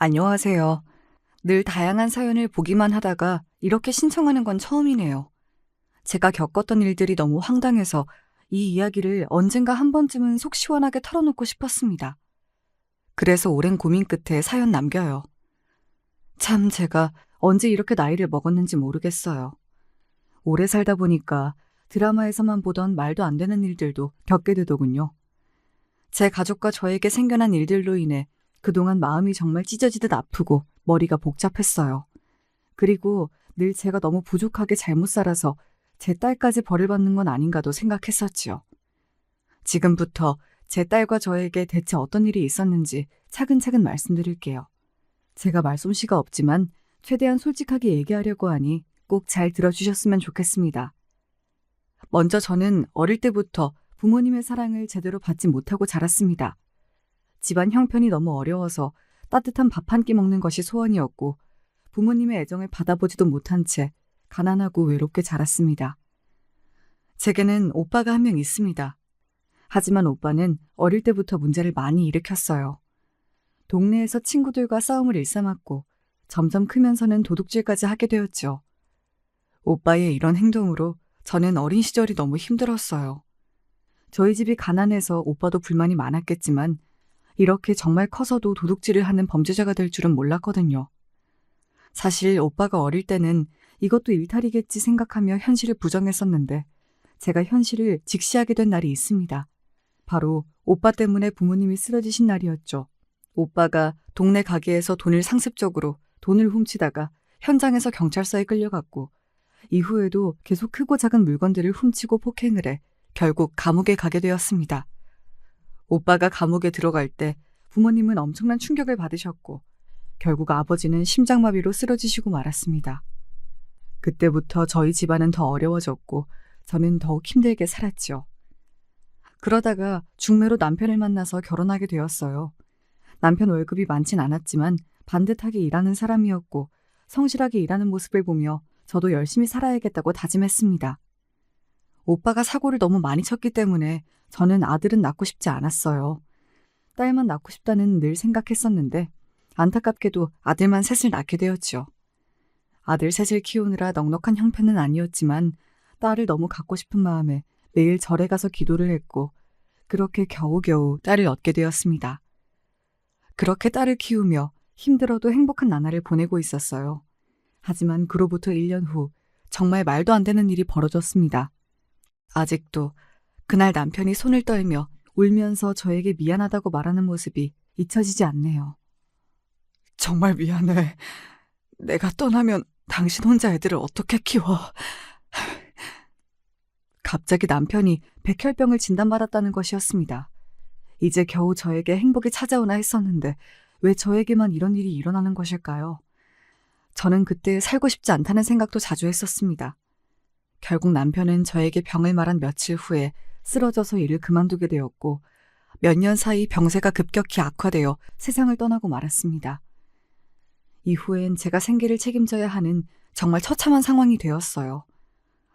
안녕하세요. 늘 다양한 사연을 보기만 하다가 이렇게 신청하는 건 처음이네요. 제가 겪었던 일들이 너무 황당해서 이 이야기를 언젠가 한 번쯤은 속 시원하게 털어놓고 싶었습니다. 그래서 오랜 고민 끝에 사연 남겨요. 참 제가 언제 이렇게 나이를 먹었는지 모르겠어요. 오래 살다 보니까 드라마에서만 보던 말도 안 되는 일들도 겪게 되더군요. 제 가족과 저에게 생겨난 일들로 인해 그동안 마음이 정말 찢어지듯 아프고 머리가 복잡했어요. 그리고 늘 제가 너무 부족하게 잘못 살아서 제 딸까지 벌을 받는 건 아닌가도 생각했었지요. 지금부터 제 딸과 저에게 대체 어떤 일이 있었는지 차근차근 말씀드릴게요. 제가 말솜씨가 없지만 최대한 솔직하게 얘기하려고 하니 꼭 잘 들어주셨으면 좋겠습니다. 먼저 저는 어릴 때부터 부모님의 사랑을 제대로 받지 못하고 자랐습니다. 집안 형편이 너무 어려워서 따뜻한 밥 한 끼 먹는 것이 소원이었고 부모님의 애정을 받아보지도 못한 채 가난하고 외롭게 자랐습니다. 제게는 오빠가 한 명 있습니다. 하지만 오빠는 어릴 때부터 문제를 많이 일으켰어요. 동네에서 친구들과 싸움을 일삼았고 점점 크면서는 도둑질까지 하게 되었죠. 오빠의 이런 행동으로 저는 어린 시절이 너무 힘들었어요. 저희 집이 가난해서 오빠도 불만이 많았겠지만 이렇게 정말 커서도 도둑질을 하는 범죄자가 될 줄은 몰랐거든요. 사실 오빠가 어릴 때는 이것도 일탈이겠지 생각하며 현실을 부정했었는데 제가 현실을 직시하게 된 날이 있습니다. 바로 오빠 때문에 부모님이 쓰러지신 날이었죠. 오빠가 동네 가게에서 상습적으로 돈을 훔치다가 현장에서 경찰서에 끌려갔고 이후에도 계속 크고 작은 물건들을 훔치고 폭행을 해 결국 감옥에 가게 되었습니다. 오빠가 감옥에 들어갈 때 부모님은 엄청난 충격을 받으셨고 결국 아버지는 심장마비로 쓰러지시고 말았습니다. 그때부터 저희 집안은 더 어려워졌고 저는 더욱 힘들게 살았죠. 그러다가 중매로 남편을 만나서 결혼하게 되었어요. 남편 월급이 많진 않았지만 반듯하게 일하는 사람이었고 성실하게 일하는 모습을 보며 저도 열심히 살아야겠다고 다짐했습니다. 오빠가 사고를 너무 많이 쳤기 때문에 저는 아들은 낳고 싶지 않았어요. 딸만 낳고 싶다는 늘 생각했었는데 안타깝게도 아들만 셋을 낳게 되었죠. 아들 셋을 키우느라 넉넉한 형편은 아니었지만 딸을 너무 갖고 싶은 마음에 매일 절에 가서 기도를 했고 그렇게 겨우겨우 딸을 얻게 되었습니다. 그렇게 딸을 키우며 힘들어도 행복한 나날을 보내고 있었어요. 하지만 그로부터 1년 후 정말 말도 안 되는 일이 벌어졌습니다. 아직도 그날 남편이 손을 떨며 울면서 저에게 미안하다고 말하는 모습이 잊혀지지 않네요. 정말 미안해. 내가 떠나면 당신 혼자 애들을 어떻게 키워? 갑자기 남편이 백혈병을 진단받았다는 것이었습니다. 이제 겨우 저에게 행복이 찾아오나 했었는데 왜 저에게만 이런 일이 일어나는 것일까요? 저는 그때 살고 싶지 않다는 생각도 자주 했었습니다. 결국 남편은 저에게 병을 말한 며칠 후에 쓰러져서 일을 그만두게 되었고 몇 년 사이 병세가 급격히 악화되어 세상을 떠나고 말았습니다. 이후엔 제가 생계를 책임져야 하는 정말 처참한 상황이 되었어요.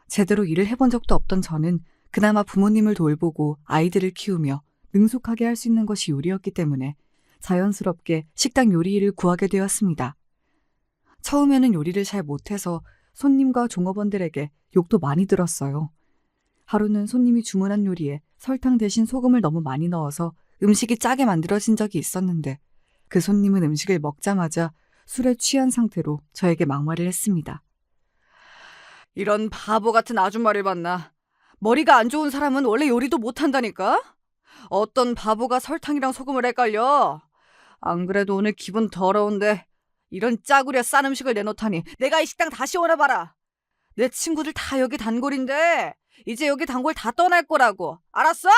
제대로 일을 해본 적도 없던 저는 그나마 부모님을 돌보고 아이들을 키우며 능숙하게 할 수 있는 것이 요리였기 때문에 자연스럽게 식당 요리 일을 구하게 되었습니다. 처음에는 요리를 잘 못해서 손님과 종업원들에게 욕도 많이 들었어요. 하루는 손님이 주문한 요리에 설탕 대신 소금을 너무 많이 넣어서 음식이 짜게 만들어진 적이 있었는데 그 손님은 음식을 먹자마자 술에 취한 상태로 저에게 막말을 했습니다. 이런 바보 같은 아줌마를 봤나? 머리가 안 좋은 사람은 원래 요리도 못한다니까? 어떤 바보가 설탕이랑 소금을 헷갈려? 안 그래도 오늘 기분 더러운데 이런 짜구려 싼 음식을 내놓다니 내가 이 식당 다시 오나 봐라. 내 친구들 다 여기 단골인데 이제 여기 단골 다 떠날 거라고. 알았어?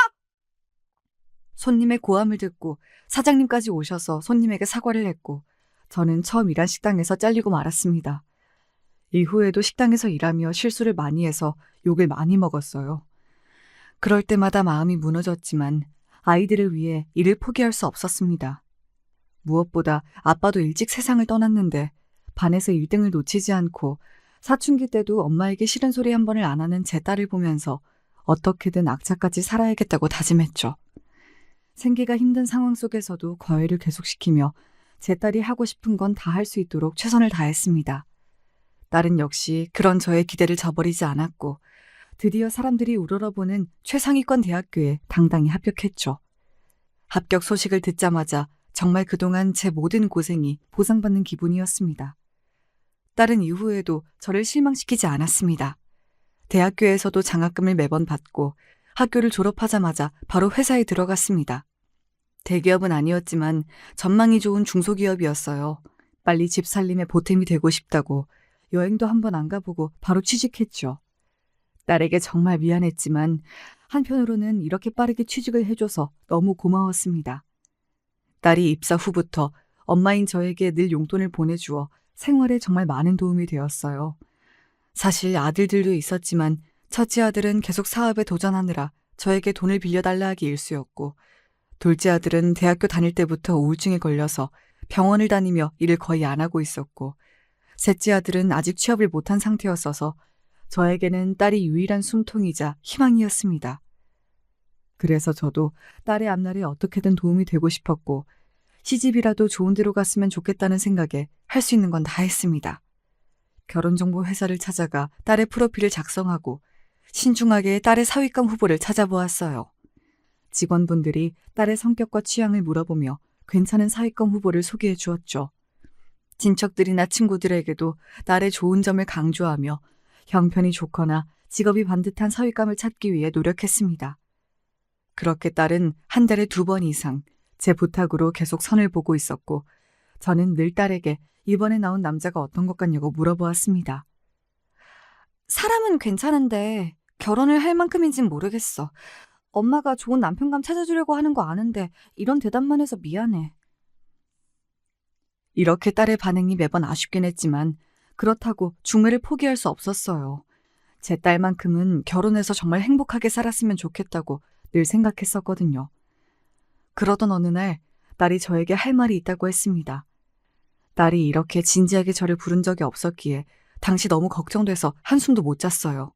손님의 고함을 듣고 사장님까지 오셔서 손님에게 사과를 했고 저는 처음 일한 식당에서 잘리고 말았습니다. 이후에도 식당에서 일하며 실수를 많이 해서 욕을 많이 먹었어요. 그럴 때마다 마음이 무너졌지만 아이들을 위해 일을 포기할 수 없었습니다. 무엇보다 아빠도 일찍 세상을 떠났는데 반에서 1등을 놓치지 않고 사춘기 때도 엄마에게 싫은 소리 한 번을 안 하는 제 딸을 보면서 어떻게든 악착같이 살아야겠다고 다짐했죠. 생계가 힘든 상황 속에서도 과외를 계속시키며 제 딸이 하고 싶은 건 다 할 수 있도록 최선을 다했습니다. 딸은 역시 그런 저의 기대를 저버리지 않았고 드디어 사람들이 우러러보는 최상위권 대학교에 당당히 합격했죠. 합격 소식을 듣자마자 정말 그동안 제 모든 고생이 보상받는 기분이었습니다. 딸은 이후에도 저를 실망시키지 않았습니다. 대학교에서도 장학금을 매번 받고 학교를 졸업하자마자 바로 회사에 들어갔습니다. 대기업은 아니었지만 전망이 좋은 중소기업이었어요. 빨리 집 살림에 보탬이 되고 싶다고 여행도 한번 안 가보고 바로 취직했죠. 딸에게 정말 미안했지만 한편으로는 이렇게 빠르게 취직을 해줘서 너무 고마웠습니다. 딸이 입사 후부터 엄마인 저에게 늘 용돈을 보내주어 생활에 정말 많은 도움이 되었어요. 사실 아들들도 있었지만 첫째 아들은 계속 사업에 도전하느라 저에게 돈을 빌려달라 하기 일쑤였고 둘째 아들은 대학교 다닐 때부터 우울증에 걸려서 병원을 다니며 일을 거의 안 하고 있었고 셋째 아들은 아직 취업을 못한 상태였어서 저에게는 딸이 유일한 숨통이자 희망이었습니다. 그래서 저도 딸의 앞날에 어떻게든 도움이 되고 싶었고 시집이라도 좋은 데로 갔으면 좋겠다는 생각에 할 수 있는 건 다 했습니다. 결혼정보 회사를 찾아가 딸의 프로필을 작성하고 신중하게 딸의 사위감 후보를 찾아보았어요. 직원분들이 딸의 성격과 취향을 물어보며 괜찮은 사위감 후보를 소개해 주었죠. 친척들이나 친구들에게도 딸의 좋은 점을 강조하며 형편이 좋거나 직업이 반듯한 사위감을 찾기 위해 노력했습니다. 그렇게 딸은 한 달에 2번 이상 제 부탁으로 계속 선을 보고 있었고 저는 늘 딸에게 이번에 나온 남자가 어떤 것 같냐고 물어보았습니다. 사람은 괜찮은데 결혼을 할 만큼인진 모르겠어. 엄마가 좋은 남편감 찾아주려고 하는 거 아는데 이런 대답만 해서 미안해. 이렇게 딸의 반응이 매번 아쉽긴 했지만 그렇다고 중매를 포기할 수 없었어요. 제 딸만큼은 결혼해서 정말 행복하게 살았으면 좋겠다고 늘 생각했었거든요. 그러던 어느 날 딸이 저에게 할 말이 있다고 했습니다. 딸이 이렇게 진지하게 저를 부른 적이 없었기에 당시 너무 걱정돼서 한숨도 못 잤어요.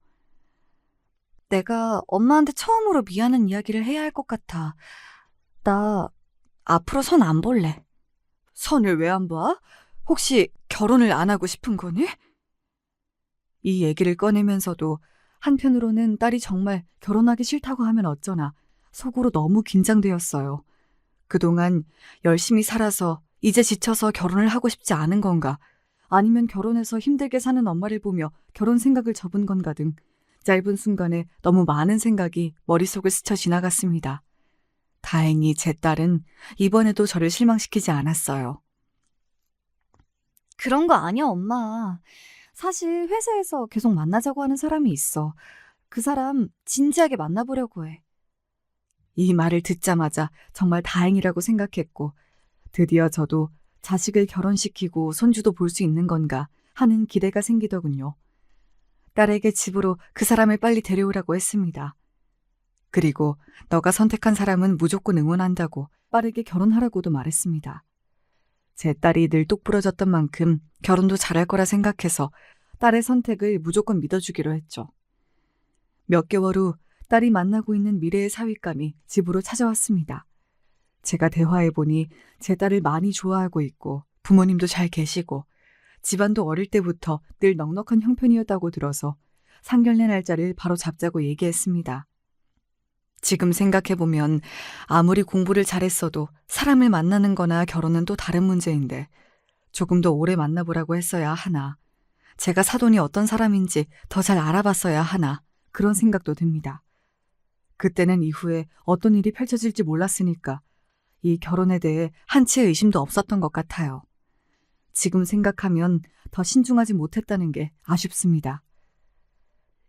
내가 엄마한테 처음으로 미안한 이야기를 해야 할 것 같아. 나 앞으로 선 안 볼래. 선을 왜 안 봐? 혹시 결혼을 안 하고 싶은 거니? 이 얘기를 꺼내면서도 한편으로는 딸이 정말 결혼하기 싫다고 하면 어쩌나 속으로 너무 긴장되었어요. 그동안 열심히 살아서 이제 지쳐서 결혼을 하고 싶지 않은 건가? 아니면 결혼해서 힘들게 사는 엄마를 보며 결혼 생각을 접은 건가 등 짧은 순간에 너무 많은 생각이 머릿속을 스쳐 지나갔습니다. 다행히 제 딸은 이번에도 저를 실망시키지 않았어요. 그런 거 아니야, 엄마. 사실 회사에서 계속 만나자고 하는 사람이 있어. 그 사람 진지하게 만나보려고 해. 이 말을 듣자마자 정말 다행이라고 생각했고 드디어 저도 자식을 결혼시키고 손주도 볼 수 있는 건가 하는 기대가 생기더군요. 딸에게 집으로 그 사람을 빨리 데려오라고 했습니다. 그리고 너가 선택한 사람은 무조건 응원한다고 빠르게 결혼하라고도 말했습니다. 제 딸이 늘 똑부러졌던 만큼 결혼도 잘할 거라 생각해서 딸의 선택을 무조건 믿어주기로 했죠. 몇 개월 후 딸이 만나고 있는 미래의 사위감이 집으로 찾아왔습니다. 제가 대화해보니 제 딸을 많이 좋아하고 있고 부모님도 잘 계시고 집안도 어릴 때부터 늘 넉넉한 형편이었다고 들어서 상견례 날짜를 바로 잡자고 얘기했습니다. 지금 생각해보면 아무리 공부를 잘했어도 사람을 만나는 거나 결혼은 또 다른 문제인데 조금 더 오래 만나보라고 했어야 하나, 제가 사돈이 어떤 사람인지 더 잘 알아봤어야 하나 그런 생각도 듭니다. 그때는 이후에 어떤 일이 펼쳐질지 몰랐으니까 이 결혼에 대해 한치의 의심도 없었던 것 같아요. 지금 생각하면 더 신중하지 못했다는 게 아쉽습니다.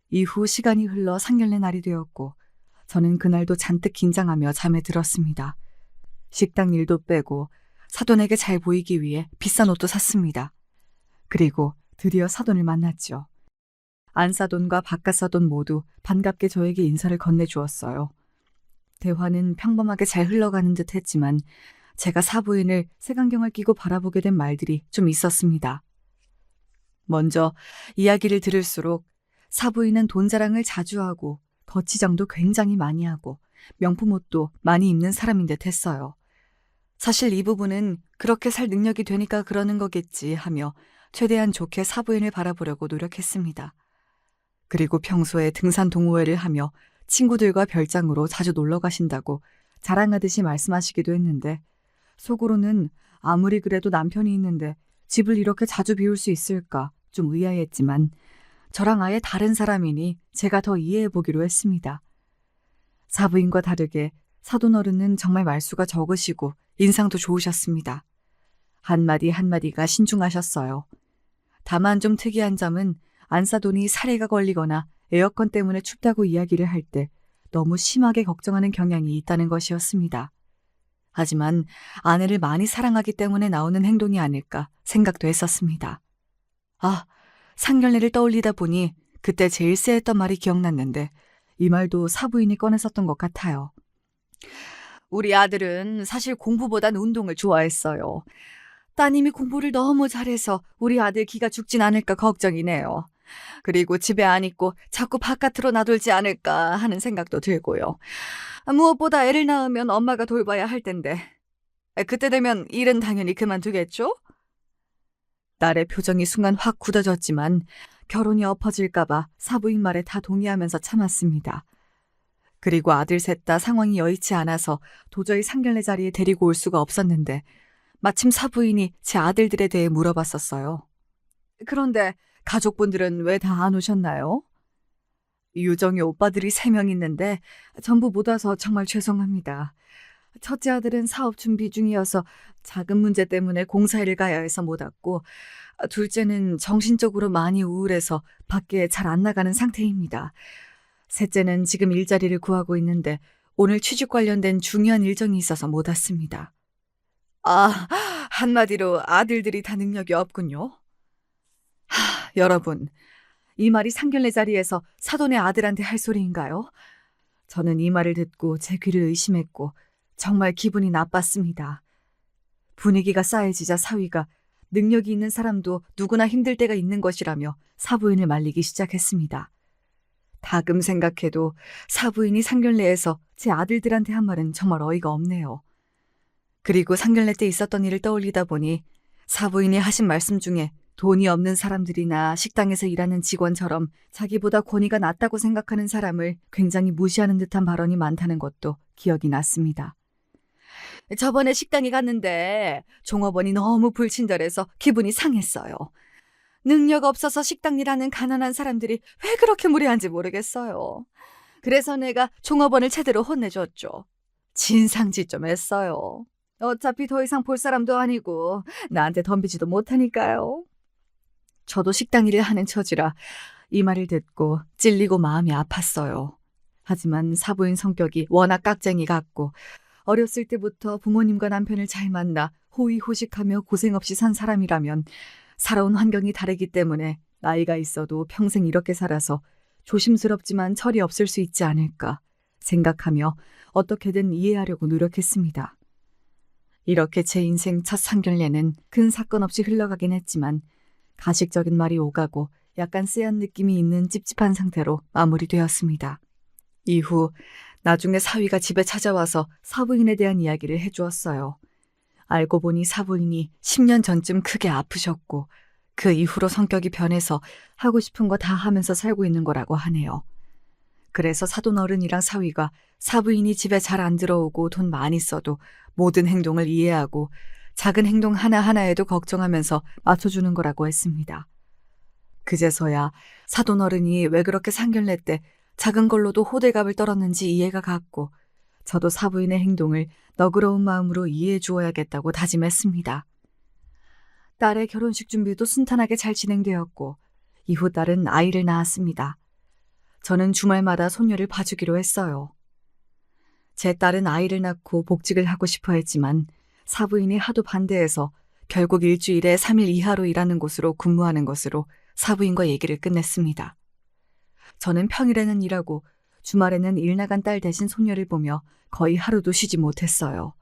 이후 시간이 흘러 상견례 날이 되었고 저는 그날도 잔뜩 긴장하며 잠에 들었습니다. 식당 일도 빼고 사돈에게 잘 보이기 위해 비싼 옷도 샀습니다. 그리고 드디어 사돈을 만났죠. 안사돈과 바깥사돈 모두 반갑게 저에게 인사를 건네주었어요. 대화는 평범하게 잘 흘러가는 듯 했지만 제가 사부인을 색안경을 끼고 바라보게 된 말들이 좀 있었습니다. 먼저 이야기를 들을수록 사부인은 돈 자랑을 자주 하고 거치장도 굉장히 많이 하고 명품 옷도 많이 입는 사람인 듯 했어요. 사실 이 부분은 그렇게 살 능력이 되니까 그러는 거겠지 하며 최대한 좋게 사부인을 바라보려고 노력했습니다. 그리고 평소에 등산 동호회를 하며 친구들과 별장으로 자주 놀러 가신다고 자랑하듯이 말씀하시기도 했는데 속으로는 아무리 그래도 남편이 있는데 집을 이렇게 자주 비울 수 있을까 좀 의아했지만 저랑 아예 다른 사람이니 제가 더 이해해 보기로 했습니다. 사부인과 다르게 사돈어른은 정말 말수가 적으시고 인상도 좋으셨습니다. 한마디 한마디가 신중하셨어요. 다만 좀 특이한 점은 안사돈이 사례가 걸리거나 에어컨 때문에 춥다고 이야기를 할 때 너무 심하게 걱정하는 경향이 있다는 것이었습니다. 하지만 아내를 많이 사랑하기 때문에 나오는 행동이 아닐까 생각도 했었습니다. 아, 상견례를 떠올리다 보니 그때 제일 쎄했던 말이 기억났는데 이 말도 사부인이 꺼냈었던 것 같아요. 우리 아들은 사실 공부보단 운동을 좋아했어요. 따님이 공부를 너무 잘해서 우리 아들 기가 죽진 않을까 걱정이네요. 그리고 집에 안 있고 자꾸 바깥으로 나돌지 않을까 하는 생각도 들고요. 무엇보다 애를 낳으면 엄마가 돌봐야 할 텐데 그때 되면 일은 당연히 그만두겠죠? 딸의 표정이 순간 확 굳어졌지만 결혼이 엎어질까 봐 사부인 말에 다 동의하면서 참았습니다. 그리고 아들 셋 다 상황이 여의치 않아서 도저히 상견례 자리에 데리고 올 수가 없었는데 마침 사부인이 제 아들들에 대해 물어봤었어요. 그런데 가족분들은 왜 다 안 오셨나요? 유정이 오빠들이 3명 있는데 전부 못 와서 정말 죄송합니다. 첫째 아들은 사업 준비 중이어서 자금 문제 때문에 공사일을 가야 해서 못 왔고 둘째는 정신적으로 많이 우울해서 밖에 잘 안 나가는 상태입니다. 셋째는 지금 일자리를 구하고 있는데 오늘 취직 관련된 중요한 일정이 있어서 못 왔습니다. 아, 한마디로 아들들이 다 능력이 없군요. 여러분, 이 말이 상견례 자리에서 사돈의 아들한테 할 소리인가요? 저는 이 말을 듣고 제 귀를 의심했고 정말 기분이 나빴습니다. 분위기가 싸해지자 사위가 능력이 있는 사람도 누구나 힘들 때가 있는 것이라며 사부인을 말리기 시작했습니다. 다금 생각해도 사부인이 상견례에서 제 아들들한테 한 말은 정말 어이가 없네요. 그리고 상견례 때 있었던 일을 떠올리다 보니 사부인이 하신 말씀 중에 돈이 없는 사람들이나 식당에서 일하는 직원처럼 자기보다 권위가 낮다고 생각하는 사람을 굉장히 무시하는 듯한 발언이 많다는 것도 기억이 났습니다. 저번에 식당에 갔는데 종업원이 너무 불친절해서 기분이 상했어요. 능력 없어서 식당 일하는 가난한 사람들이 왜 그렇게 무례한지 모르겠어요. 그래서 내가 종업원을 제대로 혼내줬죠. 진상짓 좀 했어요. 어차피 더 이상 볼 사람도 아니고 나한테 덤비지도 못하니까요. 저도 식당 일을 하는 처지라 이 말을 듣고 찔리고 마음이 아팠어요. 하지만 사부인 성격이 워낙 깍쟁이 같고 어렸을 때부터 부모님과 남편을 잘 만나 호의호식하며 고생 없이 산 사람이라면 살아온 환경이 다르기 때문에 나이가 있어도 평생 이렇게 살아서 조심스럽지만 철이 없을 수 있지 않을까 생각하며 어떻게든 이해하려고 노력했습니다. 이렇게 제 인생 첫 상견례는 큰 사건 없이 흘러가긴 했지만 가식적인 말이 오가고 약간 쎄한 느낌이 있는 찝찝한 상태로 마무리되었습니다. 이후 나중에 사위가 집에 찾아와서 사부인에 대한 이야기를 해주었어요. 알고 보니 사부인이 10년 전쯤 크게 아프셨고 그 이후로 성격이 변해서 하고 싶은 거 다 하면서 살고 있는 거라고 하네요. 그래서 사돈 어른이랑 사위가 사부인이 집에 잘 안 들어오고 돈 많이 써도 모든 행동을 이해하고 작은 행동 하나하나에도 걱정하면서 맞춰주는 거라고 했습니다. 그제서야 사돈 어른이 왜 그렇게 상견례 때 작은 걸로도 호들갑을 떨었는지 이해가 갔고 저도 사부인의 행동을 너그러운 마음으로 이해해 주어야겠다고 다짐했습니다. 딸의 결혼식 준비도 순탄하게 잘 진행되었고 이후 딸은 아이를 낳았습니다. 저는 주말마다 손녀를 봐주기로 했어요. 제 딸은 아이를 낳고 복직을 하고 싶어 했지만 사부인이 하도 반대해서 결국 일주일에 3일 이하로 일하는 곳으로 근무하는 것으로 사부인과 얘기를 끝냈습니다. 저는 평일에는 일하고 주말에는 일 나간 딸 대신 손녀를 보며 거의 하루도 쉬지 못했어요.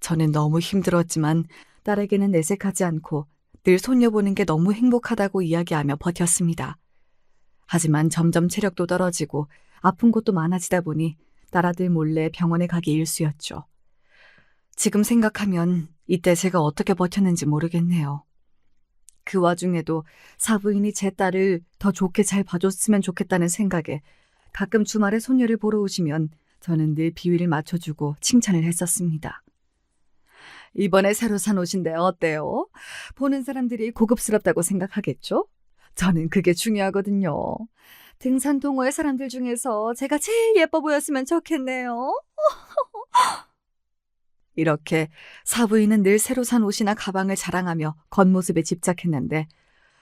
저는 너무 힘들었지만 딸에게는 내색하지 않고 늘 손녀 보는 게 너무 행복하다고 이야기하며 버텼습니다. 하지만 점점 체력도 떨어지고 아픈 곳도 많아지다 보니 딸아들 몰래 병원에 가기 일쑤였죠. 지금 생각하면 이때 제가 어떻게 버텼는지 모르겠네요. 그 와중에도 사부인이 제 딸을 더 좋게 잘 봐줬으면 좋겠다는 생각에 가끔 주말에 손녀를 보러 오시면 저는 늘 비위를 맞춰주고 칭찬을 했었습니다. 이번에 새로 산 옷인데 어때요? 보는 사람들이 고급스럽다고 생각하겠죠? 저는 그게 중요하거든요. 등산 동호회 사람들 중에서 제가 제일 예뻐 보였으면 좋겠네요. 이렇게 사부인은 늘 새로 산 옷이나 가방을 자랑하며 겉모습에 집착했는데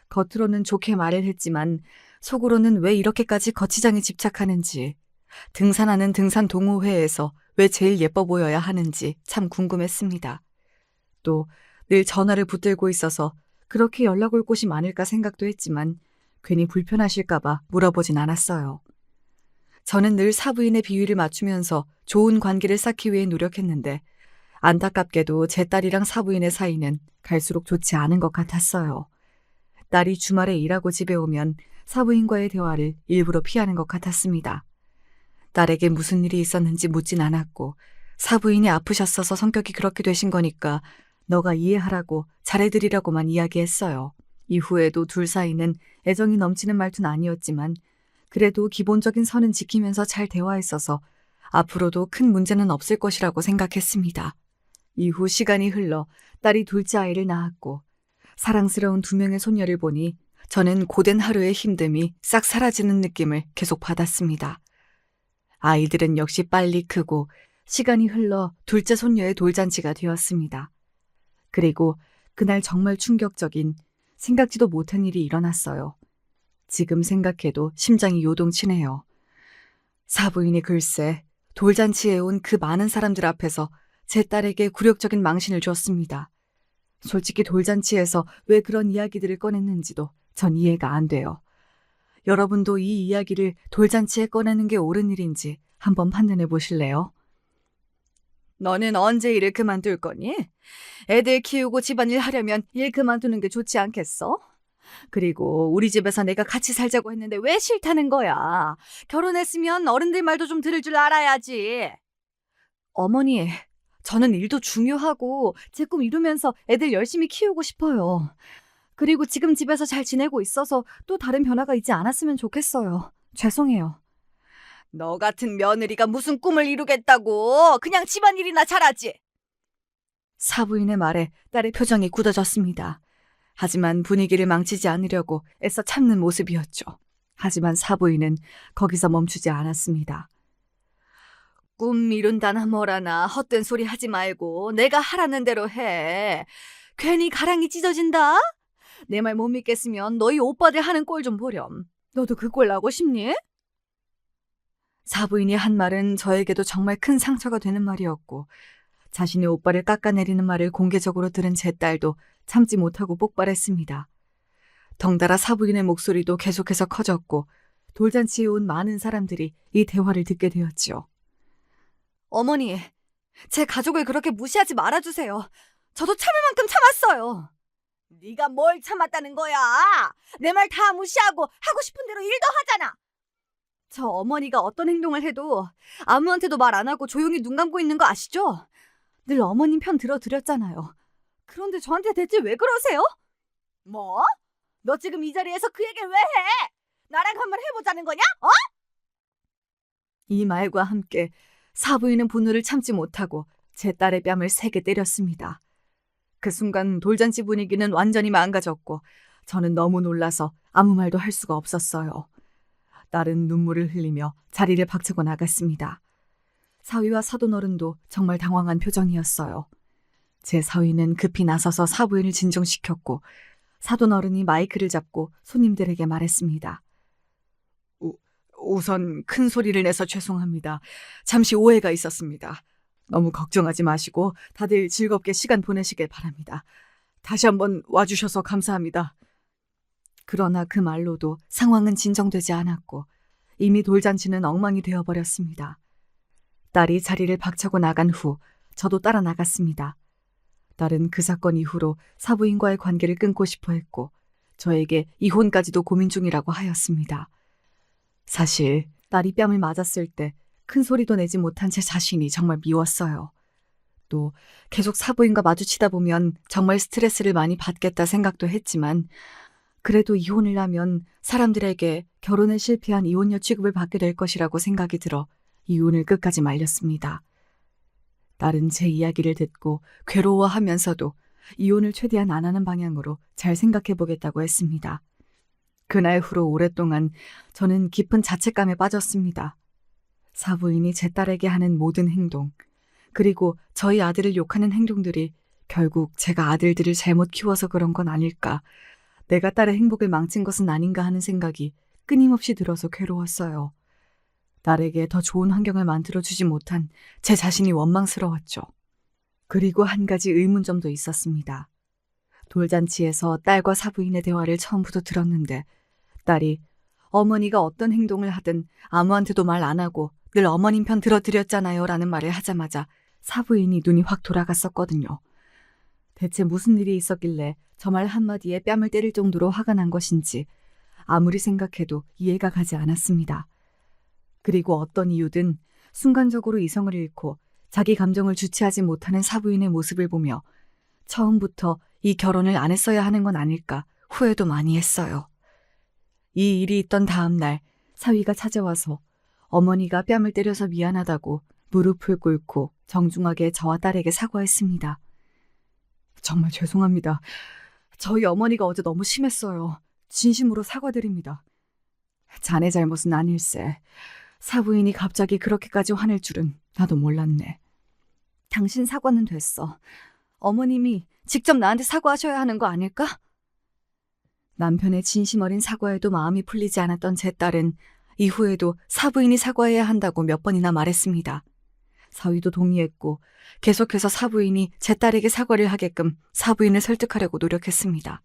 겉으로는 좋게 말을 했지만 속으로는 왜 이렇게까지 거치장에 집착하는지, 등산하는 등산 동호회에서 왜 제일 예뻐 보여야 하는지 참 궁금했습니다. 또 늘 전화를 붙들고 있어서 그렇게 연락 올 곳이 많을까 생각도 했지만 괜히 불편하실까봐 물어보진 않았어요. 저는 늘 사부인의 비위를 맞추면서 좋은 관계를 쌓기 위해 노력했는데 안타깝게도 제 딸이랑 사부인의 사이는 갈수록 좋지 않은 것 같았어요. 딸이 주말에 일하고 집에 오면 사부인과의 대화를 일부러 피하는 것 같았습니다. 딸에게 무슨 일이 있었는지 묻진 않았고 사부인이 아프셨어서 성격이 그렇게 되신 거니까 너가 이해하라고 잘해드리라고만 이야기했어요. 이후에도 둘 사이는 애정이 넘치는 말투는 아니었지만 그래도 기본적인 선은 지키면서 잘 대화했어서 앞으로도 큰 문제는 없을 것이라고 생각했습니다. 이후 시간이 흘러 딸이 둘째 아이를 낳았고 사랑스러운 2명의 손녀를 보니 저는 고된 하루의 힘듦이 싹 사라지는 느낌을 계속 받았습니다. 아이들은 역시 빨리 크고 시간이 흘러 둘째 손녀의 돌잔치가 되었습니다. 그리고 그날 정말 충격적인 생각지도 못한 일이 일어났어요. 지금 생각해도 심장이 요동치네요. 사부인이 글쎄 돌잔치에 온 그 많은 사람들 앞에서 제 딸에게 굴욕적인 망신을 줬습니다. 솔직히 돌잔치에서 왜 그런 이야기들을 꺼냈는지도 전 이해가 안 돼요. 여러분도 이 이야기를 돌잔치에 꺼내는 게 옳은 일인지 한번 판단해 보실래요? 너는 언제 일을 그만둘 거니? 애들 키우고 집안일 하려면 일 그만두는 게 좋지 않겠어? 그리고 우리 집에서 내가 같이 살자고 했는데 왜 싫다는 거야? 결혼했으면 어른들 말도 좀 들을 줄 알아야지. 어머니, 저는 일도 중요하고 제 꿈 이루면서 애들 열심히 키우고 싶어요. 그리고 지금 집에서 잘 지내고 있어서 또 다른 변화가 있지 않았으면 좋겠어요. 죄송해요. 너 같은 며느리가 무슨 꿈을 이루겠다고. 그냥 집안일이나 잘하지. 사부인의 말에 딸의 표정이 굳어졌습니다. 하지만 분위기를 망치지 않으려고 애써 참는 모습이었죠. 하지만 사부인은 거기서 멈추지 않았습니다. 꿈 이룬다나 뭐라나 헛된 소리 하지 말고 내가 하라는 대로 해. 괜히 가랑이 찢어진다? 내 말 못 믿겠으면 너희 오빠들 하는 꼴 좀 보렴. 너도 그 꼴 나고 싶니? 사부인이 한 말은 저에게도 정말 큰 상처가 되는 말이었고 자신의 오빠를 깎아내리는 말을 공개적으로 들은 제 딸도 참지 못하고 폭발했습니다. 덩달아 사부인의 목소리도 계속해서 커졌고 돌잔치에 온 많은 사람들이 이 대화를 듣게 되었지요. 어머니, 제 가족을 그렇게 무시하지 말아주세요. 저도 참을 만큼 참았어요. 네가 뭘 참았다는 거야? 내 말 다 무시하고 하고 싶은 대로 일도 하잖아. 저 어머니가 어떤 행동을 해도 아무한테도 말 안 하고 조용히 눈 감고 있는 거 아시죠? 늘 어머님 편 들어드렸잖아요. 그런데 저한테 대체 왜 그러세요? 뭐? 너 지금 이 자리에서 그 얘기를 왜 해? 나랑 한번 해보자는 거냐? 어? 이 말과 함께 사부인은 분노를 참지 못하고 제 딸의 뺨을 세게 때렸습니다. 그 순간 돌잔치 분위기는 완전히 망가졌고 저는 너무 놀라서 아무 말도 할 수가 없었어요. 딸은 눈물을 흘리며 자리를 박차고 나갔습니다. 사위와 사돈어른도 정말 당황한 표정이었어요. 제 사위는 급히 나서서 사부인을 진정시켰고 사돈어른이 마이크를 잡고 손님들에게 말했습니다. 우선 큰 소리를 내서 죄송합니다. 잠시 오해가 있었습니다. 너무 걱정하지 마시고 다들 즐겁게 시간 보내시길 바랍니다. 다시 한번 와주셔서 감사합니다. 그러나 그 말로도 상황은 진정되지 않았고 이미 돌잔치는 엉망이 되어버렸습니다. 딸이 자리를 박차고 나간 후 저도 따라 나갔습니다. 딸은 그 사건 이후로 사부인과의 관계를 끊고 싶어 했고 저에게 이혼까지도 고민 중이라고 하였습니다. 사실 딸이 뺨을 맞았을 때 큰 소리도 내지 못한 제 자신이 정말 미웠어요. 또 계속 사부인과 마주치다 보면 정말 스트레스를 많이 받겠다 생각도 했지만 그래도 이혼을 하면 사람들에게 결혼에 실패한 이혼녀 취급을 받게 될 것이라고 생각이 들어 이혼을 끝까지 말렸습니다. 딸은 제 이야기를 듣고 괴로워하면서도 이혼을 최대한 안 하는 방향으로 잘 생각해 보겠다고 했습니다. 그날 후로 오랫동안 저는 깊은 자책감에 빠졌습니다. 사부인이 제 딸에게 하는 모든 행동, 그리고 저희 아들을 욕하는 행동들이 결국 제가 아들들을 잘못 키워서 그런 건 아닐까, 내가 딸의 행복을 망친 것은 아닌가 하는 생각이 끊임없이 들어서 괴로웠어요. 딸에게 더 좋은 환경을 만들어주지 못한 제 자신이 원망스러웠죠. 그리고 한 가지 의문점도 있었습니다. 돌잔치에서 딸과 사부인의 대화를 처음부터 들었는데 딸이 어머니가 어떤 행동을 하든 아무한테도 말 안 하고 늘 어머님 편 들어드렸잖아요 라는 말을 하자마자 사부인이 눈이 확 돌아갔었거든요. 대체 무슨 일이 있었길래 저 말 한마디에 뺨을 때릴 정도로 화가 난 것인지 아무리 생각해도 이해가 가지 않았습니다. 그리고 어떤 이유든 순간적으로 이성을 잃고 자기 감정을 주체하지 못하는 사부인의 모습을 보며 처음부터 이 결혼을 안 했어야 하는 건 아닐까 후회도 많이 했어요. 이 일이 있던 다음 날 사위가 찾아와서 어머니가 뺨을 때려서 미안하다고 무릎을 꿇고 정중하게 저와 딸에게 사과했습니다. 정말 죄송합니다. 저희 어머니가 어제 너무 심했어요. 진심으로 사과드립니다. 자네 잘못은 아닐세. 사부인이 갑자기 그렇게까지 화낼 줄은 나도 몰랐네. 당신 사과는 됐어. 어머님이 직접 나한테 사과하셔야 하는 거 아닐까? 남편의 진심 어린 사과에도 마음이 풀리지 않았던 제 딸은 이후에도 사부인이 사과해야 한다고 몇 번이나 말했습니다. 사위도 동의했고 계속해서 사부인이 제 딸에게 사과를 하게끔 사부인을 설득하려고 노력했습니다.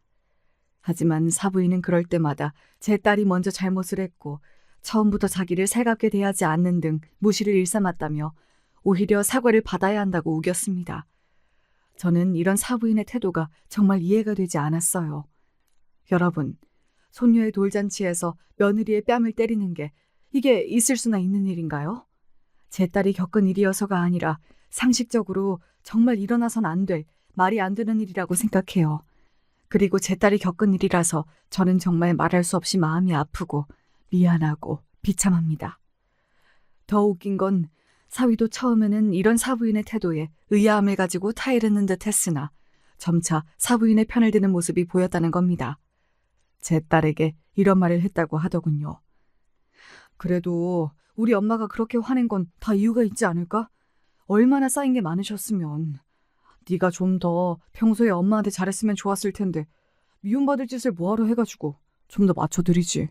하지만 사부인은 그럴 때마다 제 딸이 먼저 잘못을 했고 처음부터 자기를 살갑게 대하지 않는 등 무시를 일삼았다며 오히려 사과를 받아야 한다고 우겼습니다. 저는 이런 사부인의 태도가 정말 이해가 되지 않았어요. 여러분, 손녀의 돌잔치에서 며느리의 뺨을 때리는 게 이게 있을 수나 있는 일인가요? 제 딸이 겪은 일이어서가 아니라 상식적으로 정말 일어나선 안 될, 말이 안 되는 일이라고 생각해요. 그리고 제 딸이 겪은 일이라서 저는 정말 말할 수 없이 마음이 아프고 미안하고 비참합니다. 더 웃긴 건 사위도 처음에는 이런 사부인의 태도에 의아함을 가지고 타이르는 듯 했으나 점차 사부인의 편을 드는 모습이 보였다는 겁니다. 제 딸에게 이런 말을 했다고 하더군요. 그래도 우리 엄마가 그렇게 화낸 건 다 이유가 있지 않을까? 얼마나 쌓인 게 많으셨으면. 네가 좀 더 평소에 엄마한테 잘했으면 좋았을 텐데 미움받을 짓을 뭐하러 해가지고 좀 더 맞춰드리지.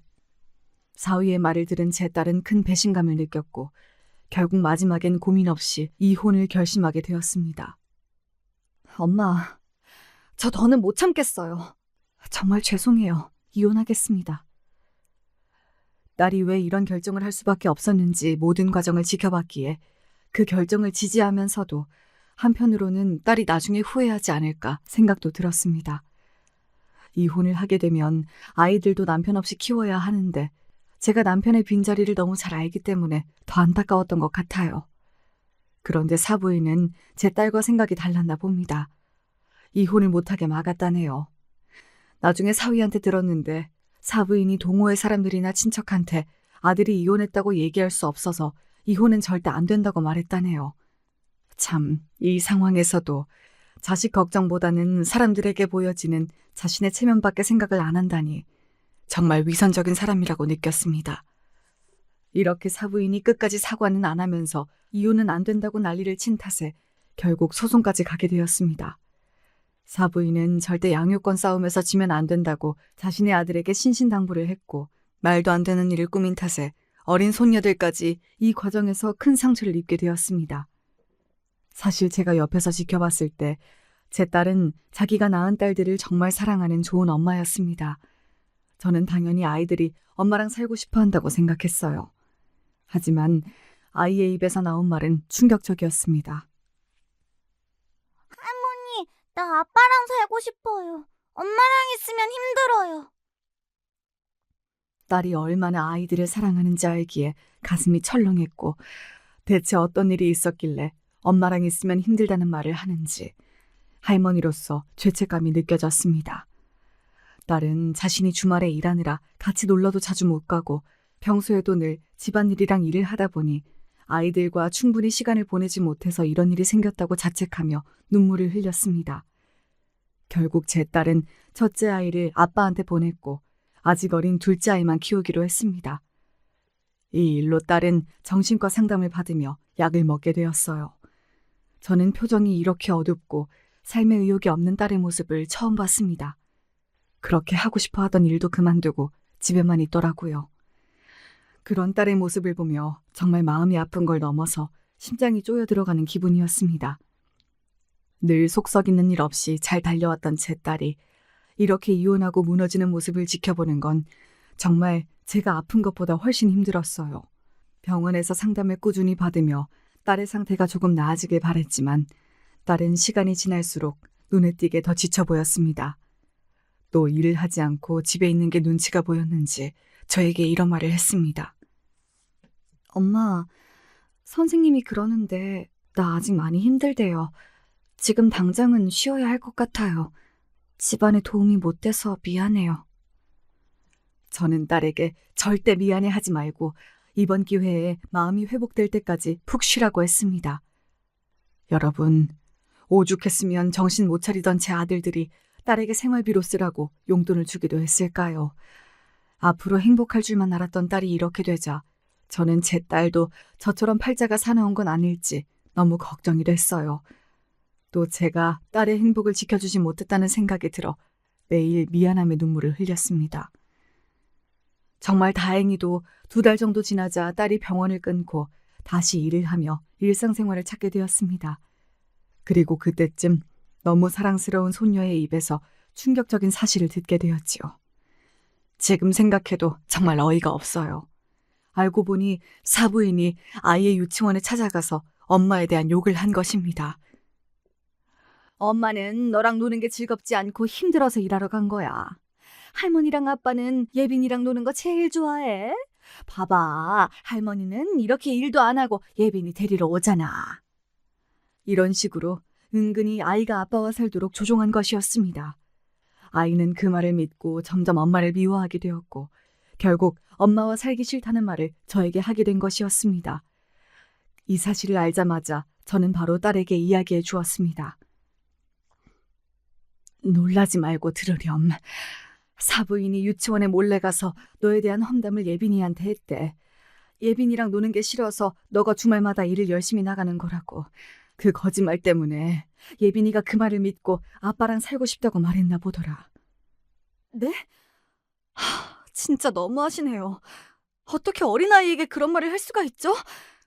사위의 말을 들은 제 딸은 큰 배신감을 느꼈고 결국 마지막엔 고민 없이 이혼을 결심하게 되었습니다. 엄마, 저 더는 못 참겠어요. 정말 죄송해요. 이혼하겠습니다. 딸이 왜 이런 결정을 할 수밖에 없었는지 모든 과정을 지켜봤기에 그 결정을 지지하면서도 한편으로는 딸이 나중에 후회하지 않을까 생각도 들었습니다. 이혼을 하게 되면 아이들도 남편 없이 키워야 하는데 제가 남편의 빈자리를 너무 잘 알기 때문에 더 안타까웠던 것 같아요. 그런데 사부인은 제 딸과 생각이 달랐나 봅니다. 이혼을 못하게 막았다네요. 나중에 사위한테 들었는데 사부인이 동호회 사람들이나 친척한테 아들이 이혼했다고 얘기할 수 없어서 이혼은 절대 안 된다고 말했다네요. 참, 이 상황에서도 자식 걱정보다는 사람들에게 보여지는 자신의 체면밖에 생각을 안 한다니 정말 위선적인 사람이라고 느꼈습니다. 이렇게 사부인이 끝까지 사과는 안 하면서 이혼은 안 된다고 난리를 친 탓에 결국 소송까지 가게 되었습니다. 사부인은 절대 양육권 싸움에서 지면 안 된다고 자신의 아들에게 신신당부를 했고 말도 안 되는 일을 꾸민 탓에 어린 손녀들까지 이 과정에서 큰 상처를 입게 되었습니다. 사실 제가 옆에서 지켜봤을 때 제 딸은 자기가 낳은 딸들을 정말 사랑하는 좋은 엄마였습니다. 저는 당연히 아이들이 엄마랑 살고 싶어 한다고 생각했어요. 하지만 아이의 입에서 나온 말은 충격적이었습니다. 할머니, 나 아빠랑 살고 싶어요. 엄마랑 있으면 힘들어요. 딸이 얼마나 아이들을 사랑하는지 알기에 가슴이 철렁했고 대체 어떤 일이 있었길래 엄마랑 있으면 힘들다는 말을 하는지 할머니로서 죄책감이 느껴졌습니다. 딸은 자신이 주말에 일하느라 같이 놀러도 자주 못 가고 평소에도 늘 집안일이랑 일을 하다 보니 아이들과 충분히 시간을 보내지 못해서 이런 일이 생겼다고 자책하며 눈물을 흘렸습니다. 결국 제 딸은 첫째 아이를 아빠한테 보냈고 아직 어린 둘째 아이만 키우기로 했습니다. 이 일로 딸은 정신과 상담을 받으며 약을 먹게 되었어요. 저는 표정이 이렇게 어둡고 삶의 의욕이 없는 딸의 모습을 처음 봤습니다. 그렇게 하고 싶어 하던 일도 그만두고 집에만 있더라고요. 그런 딸의 모습을 보며 정말 마음이 아픈 걸 넘어서 심장이 쪼여 들어가는 기분이었습니다. 늘 속썩이는 일 없이 잘 달려왔던 제 딸이 이렇게 이혼하고 무너지는 모습을 지켜보는 건 정말 제가 아픈 것보다 훨씬 힘들었어요. 병원에서 상담을 꾸준히 받으며 딸의 상태가 조금 나아지길 바랬지만 딸은 시간이 지날수록 눈에 띄게 더 지쳐 보였습니다. 또 일을 하지 않고 집에 있는 게 눈치가 보였는지 저에게 이런 말을 했습니다. 엄마, 선생님이 그러는데 나 아직 많이 힘들대요. 지금 당장은 쉬어야 할 것 같아요. 집안에 도움이 못 돼서 미안해요. 저는 딸에게 절대 미안해하지 말고 이번 기회에 마음이 회복될 때까지 푹 쉬라고 했습니다. 여러분, 오죽했으면 정신 못 차리던 제 아들들이 딸에게 생활비로 쓰라고 용돈을 주기도 했을까요? 앞으로 행복할 줄만 알았던 딸이 이렇게 되자 저는 제 딸도 저처럼 팔자가 사나운 건 아닐지 너무 걱정이 됐어요. 또 제가 딸의 행복을 지켜주지 못했다는 생각이 들어 매일 미안함의 눈물을 흘렸습니다. 정말 다행히도 2달 정도 지나자 딸이 병원을 끊고 다시 일을 하며 일상생활을 찾게 되었습니다. 그리고 그때쯤 너무 사랑스러운 손녀의 입에서 충격적인 사실을 듣게 되었지요. 지금 생각해도 정말 어이가 없어요. 알고 보니 사부인이 아이의 유치원에 찾아가서 엄마에 대한 욕을 한 것입니다. 엄마는 너랑 노는 게 즐겁지 않고 힘들어서 일하러 간 거야. 할머니랑 아빠는 예빈이랑 노는 거 제일 좋아해. 봐봐, 할머니는 이렇게 일도 안 하고 예빈이 데리러 오잖아. 이런 식으로 은근히 아이가 아빠와 살도록 조종한 것이었습니다. 아이는 그 말을 믿고 점점 엄마를 미워하게 되었고 결국 엄마와 살기 싫다는 말을 저에게 하게 된 것이었습니다. 이 사실을 알자마자 저는 바로 딸에게 이야기해 주었습니다. 놀라지 말고 들으렴. 사부인이 유치원에 몰래 가서 너에 대한 험담을 예빈이한테 했대. 예빈이랑 노는 게 싫어서 너가 주말마다 일을 열심히 나가는 거라고. 그 거짓말 때문에 예빈이가 그 말을 믿고 아빠랑 살고 싶다고 말했나 보더라. 네? 진짜 너무하시네요. 어떻게 어린아이에게 그런 말을 할 수가 있죠?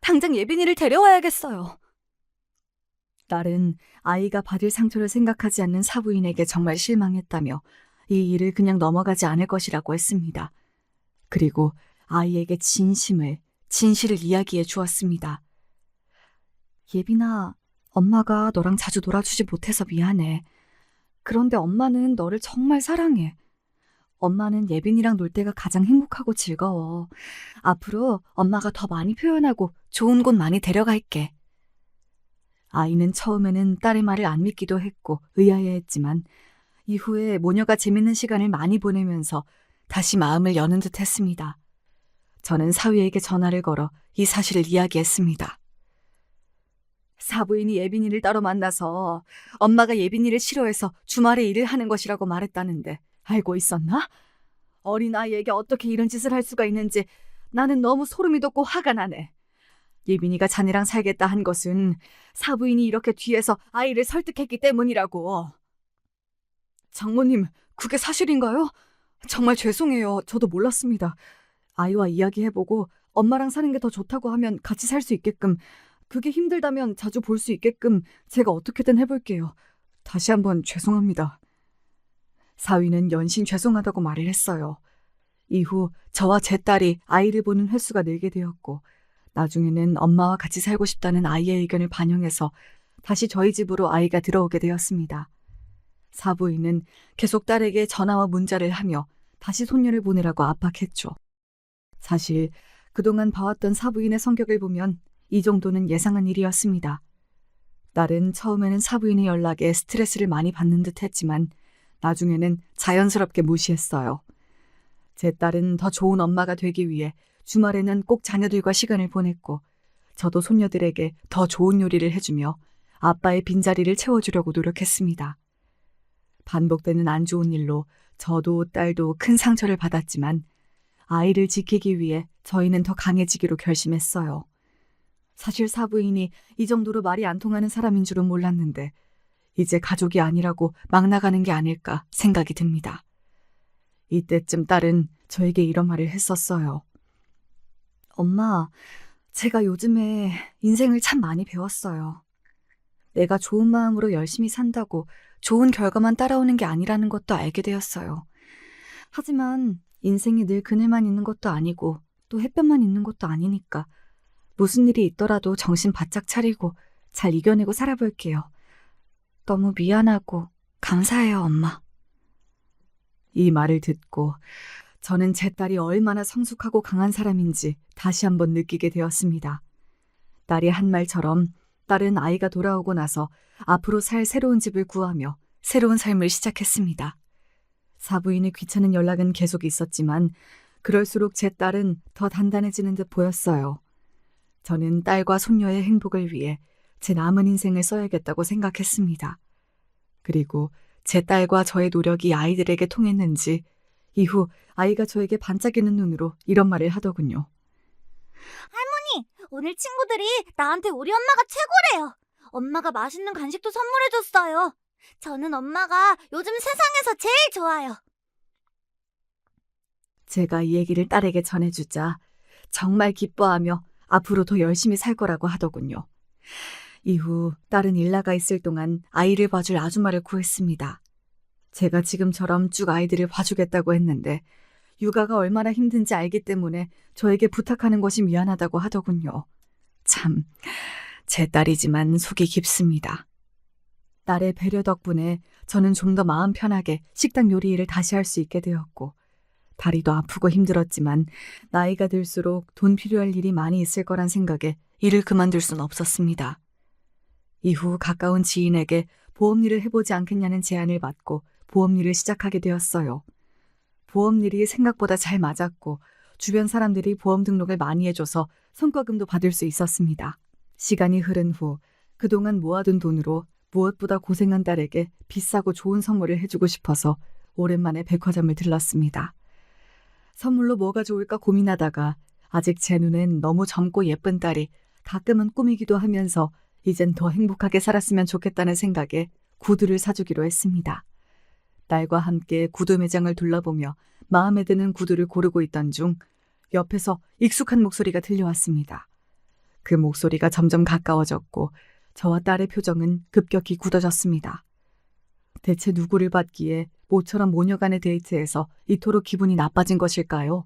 당장 예빈이를 데려와야겠어요. 딸은 아이가 받을 상처를 생각하지 않는 사부인에게 정말 실망했다며 이 일을 그냥 넘어가지 않을 것이라고 했습니다. 그리고 아이에게 진실을 이야기해 주었습니다. 예빈아, 엄마가 너랑 자주 놀아주지 못해서 미안해. 그런데 엄마는 너를 정말 사랑해. 엄마는 예빈이랑 놀 때가 가장 행복하고 즐거워. 앞으로 엄마가 더 많이 표현하고 좋은 곳 많이 데려갈게. 아이는 처음에는 딸의 말을 안 믿기도 했고 의아해했지만 이후에 모녀가 재밌는 시간을 많이 보내면서 다시 마음을 여는 듯 했습니다. 저는 사위에게 전화를 걸어 이 사실을 이야기했습니다. 사부인이 예빈이를 따로 만나서 엄마가 예빈이를 싫어해서 주말에 일을 하는 것이라고 말했다는데 알고 있었나? 어린아이에게 어떻게 이런 짓을 할 수가 있는지 나는 너무 소름이 돋고 화가 나네. 예빈이가 자네랑 살겠다 한 것은 사부인이 이렇게 뒤에서 아이를 설득했기 때문이라고. 장모님, 그게 사실인가요? 정말 죄송해요. 저도 몰랐습니다. 아이와 이야기해보고 엄마랑 사는 게 더 좋다고 하면 같이 살 수 있게끔, 그게 힘들다면 자주 볼 수 있게끔 제가 어떻게든 해볼게요. 다시 한번 죄송합니다. 사위는 연신 죄송하다고 말을 했어요. 이후 저와 제 딸이 아이를 보는 횟수가 늘게 되었고 나중에는 엄마와 같이 살고 싶다는 아이의 의견을 반영해서 다시 저희 집으로 아이가 들어오게 되었습니다. 사부인은 계속 딸에게 전화와 문자를 하며 다시 손녀를 보내라고 압박했죠. 사실 그동안 봐왔던 사부인의 성격을 보면 이 정도는 예상한 일이었습니다. 딸은 처음에는 사부인의 연락에 스트레스를 많이 받는 듯 했지만 나중에는 자연스럽게 무시했어요. 제 딸은 더 좋은 엄마가 되기 위해 주말에는 꼭 자녀들과 시간을 보냈고 저도 손녀들에게 더 좋은 요리를 해주며 아빠의 빈자리를 채워주려고 노력했습니다. 반복되는 안 좋은 일로 저도 딸도 큰 상처를 받았지만 아이를 지키기 위해 저희는 더 강해지기로 결심했어요. 사실 사부인이 이 정도로 말이 안 통하는 사람인 줄은 몰랐는데 이제 가족이 아니라고 막 나가는 게 아닐까 생각이 듭니다. 이때쯤 딸은 저에게 이런 말을 했었어요. 엄마, 제가 요즘에 인생을 참 많이 배웠어요. 내가 좋은 마음으로 열심히 산다고 좋은 결과만 따라오는 게 아니라는 것도 알게 되었어요. 하지만 인생이 늘 그늘만 있는 것도 아니고 또 햇볕만 있는 것도 아니니까 무슨 일이 있더라도 정신 바짝 차리고 잘 이겨내고 살아볼게요. 너무 미안하고 감사해요, 엄마. 이 말을 듣고 저는 제 딸이 얼마나 성숙하고 강한 사람인지 다시 한번 느끼게 되었습니다. 딸이 한 말처럼 딸은 아이가 돌아오고 나서 앞으로 살 새로운 집을 구하며 새로운 삶을 시작했습니다. 사부인의 귀찮은 연락은 계속 있었지만 그럴수록 제 딸은 더 단단해지는 듯 보였어요. 저는 딸과 손녀의 행복을 위해 제 남은 인생을 써야겠다고 생각했습니다. 그리고 제 딸과 저의 노력이 아이들에게 통했는지 이후 아이가 저에게 반짝이는 눈으로 이런 말을 하더군요. 할머니, 오늘 친구들이 나한테 우리 엄마가 최고래요. 엄마가 맛있는 간식도 선물해줬어요. 저는 엄마가 요즘 세상에서 제일 좋아요. 제가 이 얘기를 딸에게 전해주자 정말 기뻐하며 앞으로 더 열심히 살 거라고 하더군요. 이후 딸은 일 나가 있을 동안 아이를 봐줄 아주마를 구했습니다. 제가 지금처럼 쭉 아이들을 봐주겠다고 했는데 육아가 얼마나 힘든지 알기 때문에 저에게 부탁하는 것이 미안하다고 하더군요. 참, 제 딸이지만 속이 깊습니다. 딸의 배려 덕분에 저는 좀 더 마음 편하게 식당 요리 일을 다시 할 수 있게 되었고 다리도 아프고 힘들었지만 나이가 들수록 돈 필요할 일이 많이 있을 거란 생각에 일을 그만둘 순 없었습니다. 이후 가까운 지인에게 보험 일을 해보지 않겠냐는 제안을 받고 보험 일을 시작하게 되었어요. 보험 일이 생각보다 잘 맞았고 주변 사람들이 보험 등록을 많이 해줘서 성과금도 받을 수 있었습니다. 시간이 흐른 후 그동안 모아둔 돈으로 무엇보다 고생한 딸에게 비싸고 좋은 선물을 해주고 싶어서 오랜만에 백화점을 들렀습니다. 선물로 뭐가 좋을까 고민하다가 아직 제 눈엔 너무 젊고 예쁜 딸이 가끔은 꾸미기도 하면서 이젠 더 행복하게 살았으면 좋겠다는 생각에 구두를 사주기로 했습니다. 딸과 함께 구두 매장을 둘러보며 마음에 드는 구두를 고르고 있던 중 옆에서 익숙한 목소리가 들려왔습니다. 그 목소리가 점점 가까워졌고 저와 딸의 표정은 급격히 굳어졌습니다. 대체 누구를 받기에 모처럼 모녀 간의 데이트에서 이토록 기분이 나빠진 것일까요?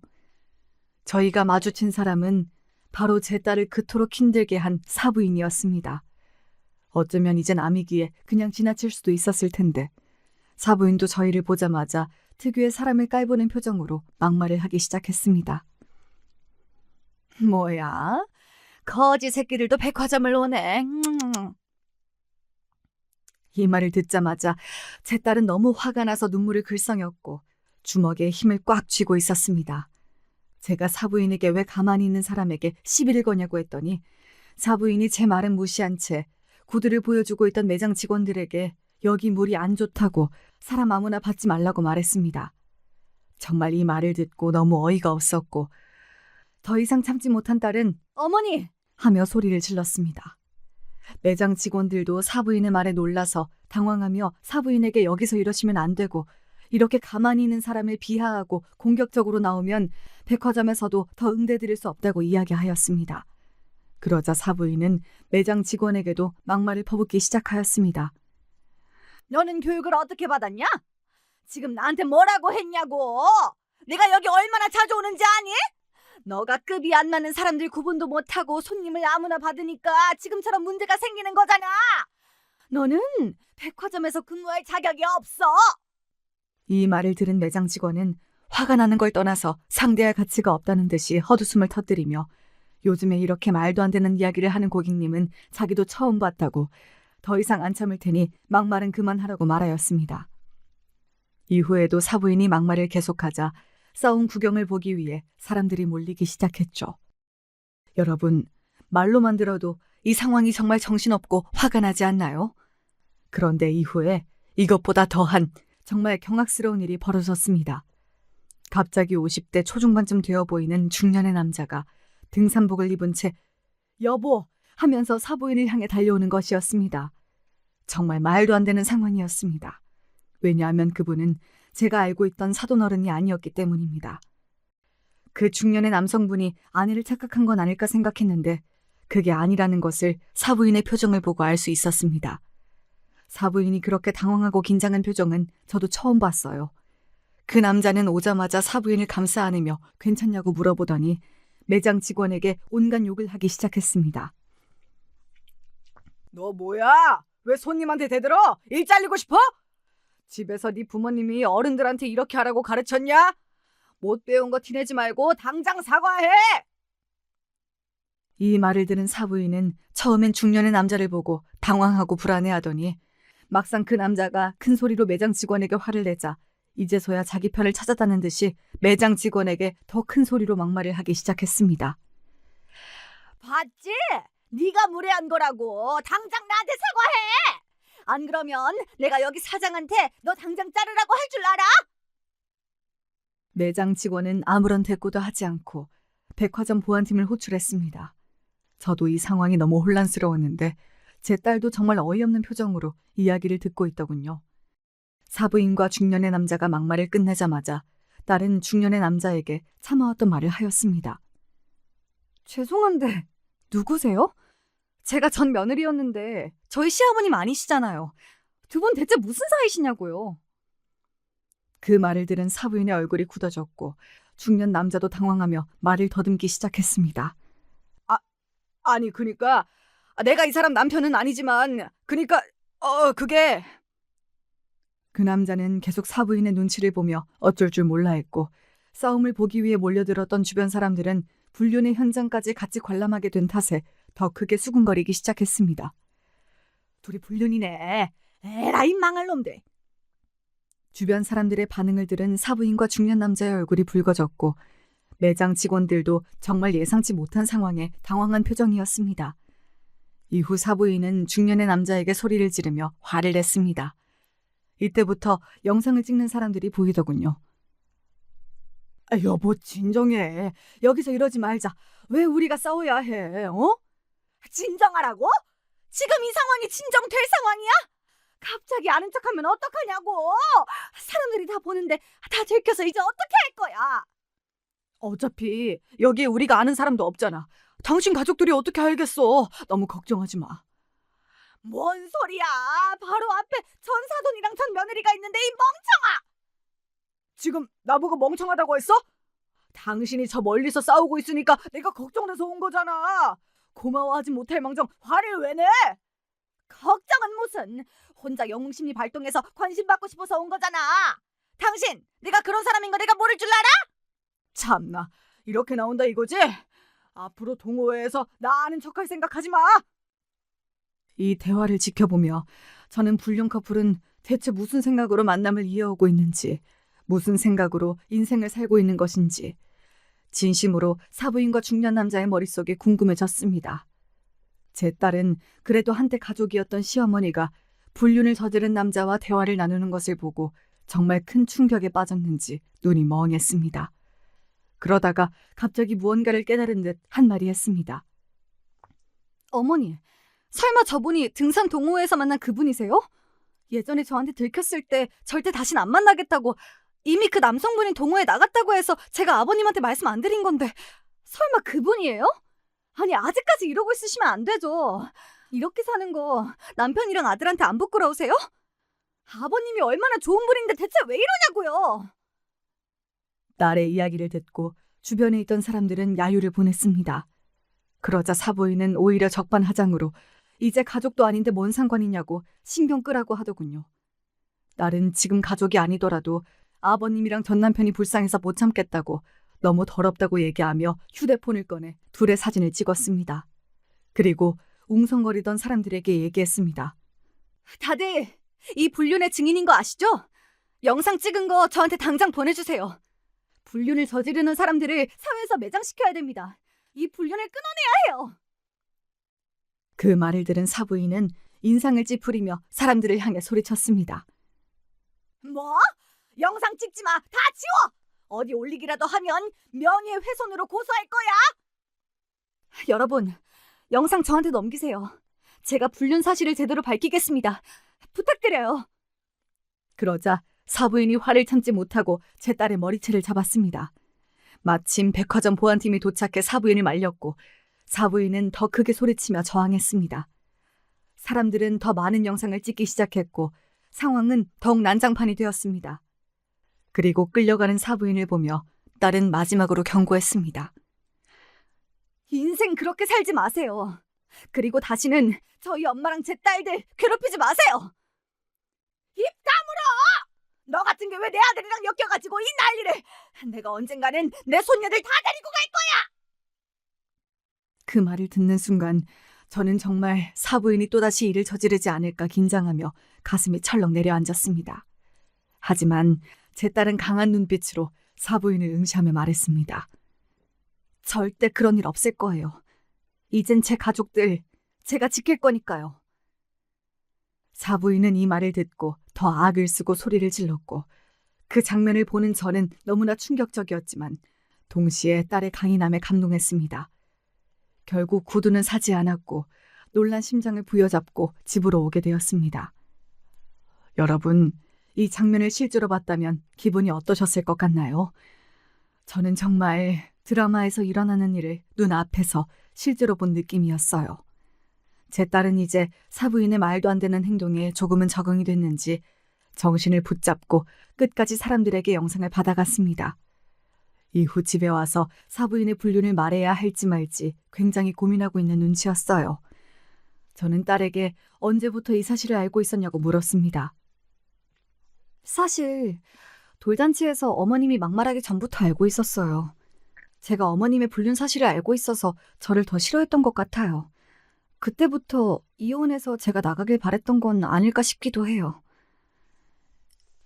저희가 마주친 사람은 바로 제 딸을 그토록 힘들게 한 사부인이었습니다. 어쩌면 이젠 암이기에 그냥 지나칠 수도 있었을 텐데 사부인도 저희를 보자마자 특유의 사람을 깔보는 표정으로 막말을 하기 시작했습니다. 뭐야? 거지 새끼들도 백화점을 오네. 이 말을 듣자마자 제 딸은 너무 화가 나서 눈물을 글썽였고 주먹에 힘을 꽉 쥐고 있었습니다. 제가 사부인에게 왜 가만히 있는 사람에게 시비를 거냐고 했더니 사부인이 제 말은 무시한 채 구두를 보여주고 있던 매장 직원들에게 여기 물이 안 좋다고 사람 아무나 받지 말라고 말했습니다. 정말 이 말을 듣고 너무 어이가 없었고 더 이상 참지 못한 딸은 어머니! 하며 소리를 질렀습니다. 매장 직원들도 사부인의 말에 놀라서 당황하며 사부인에게 여기서 이러시면 안 되고 이렇게 가만히 있는 사람을 비하하고 공격적으로 나오면 백화점에서도 더 응대드릴 수 없다고 이야기하였습니다. 그러자 사부인은 매장 직원에게도 막말을 퍼붓기 시작하였습니다. 너는 교육을 어떻게 받았냐? 지금 나한테 뭐라고 했냐고! 내가 여기 얼마나 자주 오는지 아니? 너가 급이 안 맞는 사람들 구분도 못하고 손님을 아무나 받으니까 지금처럼 문제가 생기는 거잖아. 너는 백화점에서 근무할 자격이 없어. 이 말을 들은 매장 직원은 화가 나는 걸 떠나서 상대할 가치가 없다는 듯이 헛웃음을 터뜨리며 요즘에 이렇게 말도 안 되는 이야기를 하는 고객님은 자기도 처음 봤다고 더 이상 안 참을 테니 막말은 그만하라고 말하였습니다. 이후에도 사부인이 막말을 계속하자 싸움 구경을 보기 위해 사람들이 몰리기 시작했죠. 여러분, 말로만 들어도 이 상황이 정말 정신없고 화가 나지 않나요? 그런데 이후에 이것보다 더한 정말 경악스러운 일이 벌어졌습니다. 갑자기 50대 초중반쯤 되어 보이는 중년의 남자가 등산복을 입은 채 여보! 하면서 사부인을 향해 달려오는 것이었습니다. 정말 말도 안 되는 상황이었습니다. 왜냐하면 그분은 제가 알고 있던 사돈어른이 아니었기 때문입니다. 그 중년의 남성분이 아내를 착각한 건 아닐까 생각했는데 그게 아니라는 것을 사부인의 표정을 보고 알 수 있었습니다. 사부인이 그렇게 당황하고 긴장한 표정은 저도 처음 봤어요. 그 남자는 오자마자 사부인을 감싸 안으며 괜찮냐고 물어보더니 매장 직원에게 온갖 욕을 하기 시작했습니다. 너 뭐야? 왜 손님한테 대들어? 일 잘리고 싶어? 집에서 네 부모님이 어른들한테 이렇게 하라고 가르쳤냐? 못 배운 거 티내지 말고 당장 사과해! 이 말을 들은 사부인은 처음엔 중년의 남자를 보고 당황하고 불안해하더니 막상 그 남자가 큰 소리로 매장 직원에게 화를 내자 이제서야 자기 편을 찾았다는 듯이 매장 직원에게 더 큰 소리로 막말을 하기 시작했습니다. 봤지? 네가 무례한 거라고. 당장 나한테 사과해! 안 그러면 내가 여기 사장한테 너 당장 자르라고 할 줄 알아? 매장 직원은 아무런 대꾸도 하지 않고 백화점 보안팀을 호출했습니다. 저도 이 상황이 너무 혼란스러웠는데 제 딸도 정말 어이없는 표정으로 이야기를 듣고 있더군요. 사부인과 중년의 남자가 막말을 끝내자마자 딸은 중년의 남자에게 참아왔던 말을 하였습니다. 죄송한데 누구세요? 제가 전 며느리였는데 저희 시아버님 아니시잖아요. 두 분 대체 무슨 사이시냐고요. 그 말을 들은 사부인의 얼굴이 굳어졌고 중년 남자도 당황하며 말을 더듬기 시작했습니다. 아니 그러니까 내가 이 사람 남편은 아니지만 그러니까 그게... 그 남자는 계속 사부인의 눈치를 보며 어쩔 줄 몰라 했고 싸움을 보기 위해 몰려들었던 주변 사람들은 불륜의 현장까지 같이 관람하게 된 탓에 더 크게 수군거리기 시작했습니다. 둘이 불륜이네. 에라이 망할 놈들. 주변 사람들의 반응을 들은 사부인과 중년 남자의 얼굴이 붉어졌고 매장 직원들도 정말 예상치 못한 상황에 당황한 표정이었습니다. 이후 사부인은 중년의 남자에게 소리를 지르며 화를 냈습니다. 이때부터 영상을 찍는 사람들이 보이더군요. 여보 진정해. 여기서 이러지 말자. 왜 우리가 싸워야 해? 진정하라고? 지금 이 상황이 진정될 상황이야? 갑자기 아는 척하면 어떡하냐고. 사람들이 다 보는데 다 들켜서 이제 어떻게 할 거야? 어차피 여기에 우리가 아는 사람도 없잖아. 당신 가족들이 어떻게 알겠어. 너무 걱정하지 마. 뭔 소리야. 바로 앞에 전 사돈이랑 전 며느리가 있는데 이 멍청아. 지금 나보고 멍청하다고 했어? 당신이 저 멀리서 싸우고 있으니까 내가 걱정돼서 온 거잖아. 고마워하지 못할 망정 화를 왜 내? 걱정은 무슨. 혼자 영웅심리 발동해서 관심 받고 싶어서 온 거잖아. 당신 내가 그런 사람인 거 내가 모를 줄 알아? 참나 이렇게 나온다 이거지? 앞으로 동호회에서 나 아는 척할 생각하지 마. 이 대화를 지켜보며 저는 불륜 커플은 대체 무슨 생각으로 만남을 이어오고 있는지, 무슨 생각으로 인생을 살고 있는 것인지 진심으로 사부인과 중년 남자의 머릿속이 궁금해졌습니다. 제 딸은 그래도 한때 가족이었던 시어머니가 불륜을 저지른 남자와 대화를 나누는 것을 보고 정말 큰 충격에 빠졌는지 눈이 멍했습니다. 그러다가 갑자기 무언가를 깨달은 듯 한마디 했습니다. 어머니, 설마 저분이 등산 동호회에서 만난 그분이세요? 예전에 저한테 들켰을 때 절대 다신 안 만나겠다고 이미 그 남성분이 동호회에 나갔다고 해서 제가 아버님한테 말씀 안 드린 건데 설마 그분이에요? 아니 아직까지 이러고 있으시면 안 되죠. 이렇게 사는 거 남편이랑 아들한테 안 부끄러우세요? 아버님이 얼마나 좋은 분인데 대체 왜 이러냐고요. 딸의 이야기를 듣고 주변에 있던 사람들은 야유를 보냈습니다. 그러자 사부인은 오히려 적반하장으로 이제 가족도 아닌데 뭔 상관이냐고 신경 끄라고 하더군요. 딸은 지금 가족이 아니더라도 아버님이랑 전 남편이 불쌍해서 못 참겠다고 너무 더럽다고 얘기하며 휴대폰을 꺼내 둘의 사진을 찍었습니다. 그리고 웅성거리던 사람들에게 얘기했습니다. 다들 이 불륜의 증인인 거 아시죠? 영상 찍은 거 저한테 당장 보내주세요. 불륜을 저지르는 사람들을 사회에서 매장시켜야 됩니다. 이 불륜을 끊어내야 해요. 그 말을 들은 사부인은 인상을 찌푸리며 사람들을 향해 소리쳤습니다. 뭐? 영상 찍지 마! 다 지워! 어디 올리기라도 하면 명예훼손으로 고소할 거야! 여러분, 영상 저한테 넘기세요. 제가 불륜 사실을 제대로 밝히겠습니다. 부탁드려요. 그러자 사부인이 화를 참지 못하고 제 딸의 머리채를 잡았습니다. 마침 백화점 보안팀이 도착해 사부인을 말렸고 사부인은 더 크게 소리치며 저항했습니다. 사람들은 더 많은 영상을 찍기 시작했고 상황은 더욱 난장판이 되었습니다. 그리고 끌려가는 사부인을 보며 딸은 마지막으로 경고했습니다. 인생 그렇게 살지 마세요. 그리고 다시는 저희 엄마랑 제 딸들 괴롭히지 마세요. 입 다물어! 너 같은 게 왜 내 아들이랑 엮여가지고 이 난리를! 내가 언젠가는 내 손녀들 다 데리고 갈 거야! 그 말을 듣는 순간 저는 정말 사부인이 또다시 일을 저지르지 않을까 긴장하며 가슴이 철렁 내려앉았습니다. 하지만 제 딸은 강한 눈빛으로 사부인을 응시하며 말했습니다. 절대 그런 일 없을 거예요. 이젠 제 가족들 제가 지킬 거니까요. 사부인은 이 말을 듣고 더 악을 쓰고 소리를 질렀고 그 장면을 보는 저는 너무나 충격적이었지만 동시에 딸의 강인함에 감동했습니다. 결국 구두는 사지 않았고 놀란 심장을 부여잡고 집으로 오게 되었습니다. 여러분, 이 장면을 실제로 봤다면 기분이 어떠셨을 것 같나요? 저는 정말 드라마에서 일어나는 일을 눈앞에서 실제로 본 느낌이었어요. 제 딸은 이제 사부인의 말도 안 되는 행동에 조금은 적응이 됐는지 정신을 붙잡고 끝까지 사람들에게 영상을 받아갔습니다. 이후 집에 와서 사부인의 불륜을 말해야 할지 말지 굉장히 고민하고 있는 눈치였어요. 저는 딸에게 언제부터 이 사실을 알고 있었냐고 물었습니다. 사실 돌잔치에서 어머님이 막말하기 전부터 알고 있었어요. 제가 어머님의 불륜 사실을 알고 있어서 저를 더 싫어했던 것 같아요. 그때부터 이혼해서 제가 나가길 바랬던 건 아닐까 싶기도 해요.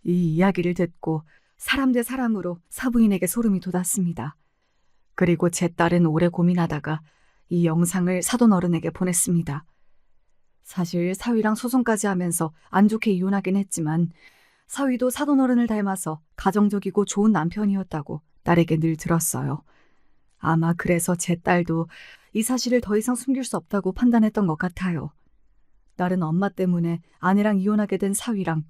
이 이야기를 듣고 사람 대 사람으로 사부인에게 소름이 돋았습니다. 그리고 제 딸은 오래 고민하다가 이 영상을 사돈 어른에게 보냈습니다. 사실 사위랑 소송까지 하면서 안 좋게 이혼하긴 했지만 사위도 사돈 어른을 닮아서 가정적이고 좋은 남편이었다고 딸에게 늘 들었어요. 아마 그래서 제 딸도 이 사실을 더 이상 숨길 수 없다고 판단했던 것 같아요. 딸은 엄마 때문에 아내랑 이혼하게 된 사위랑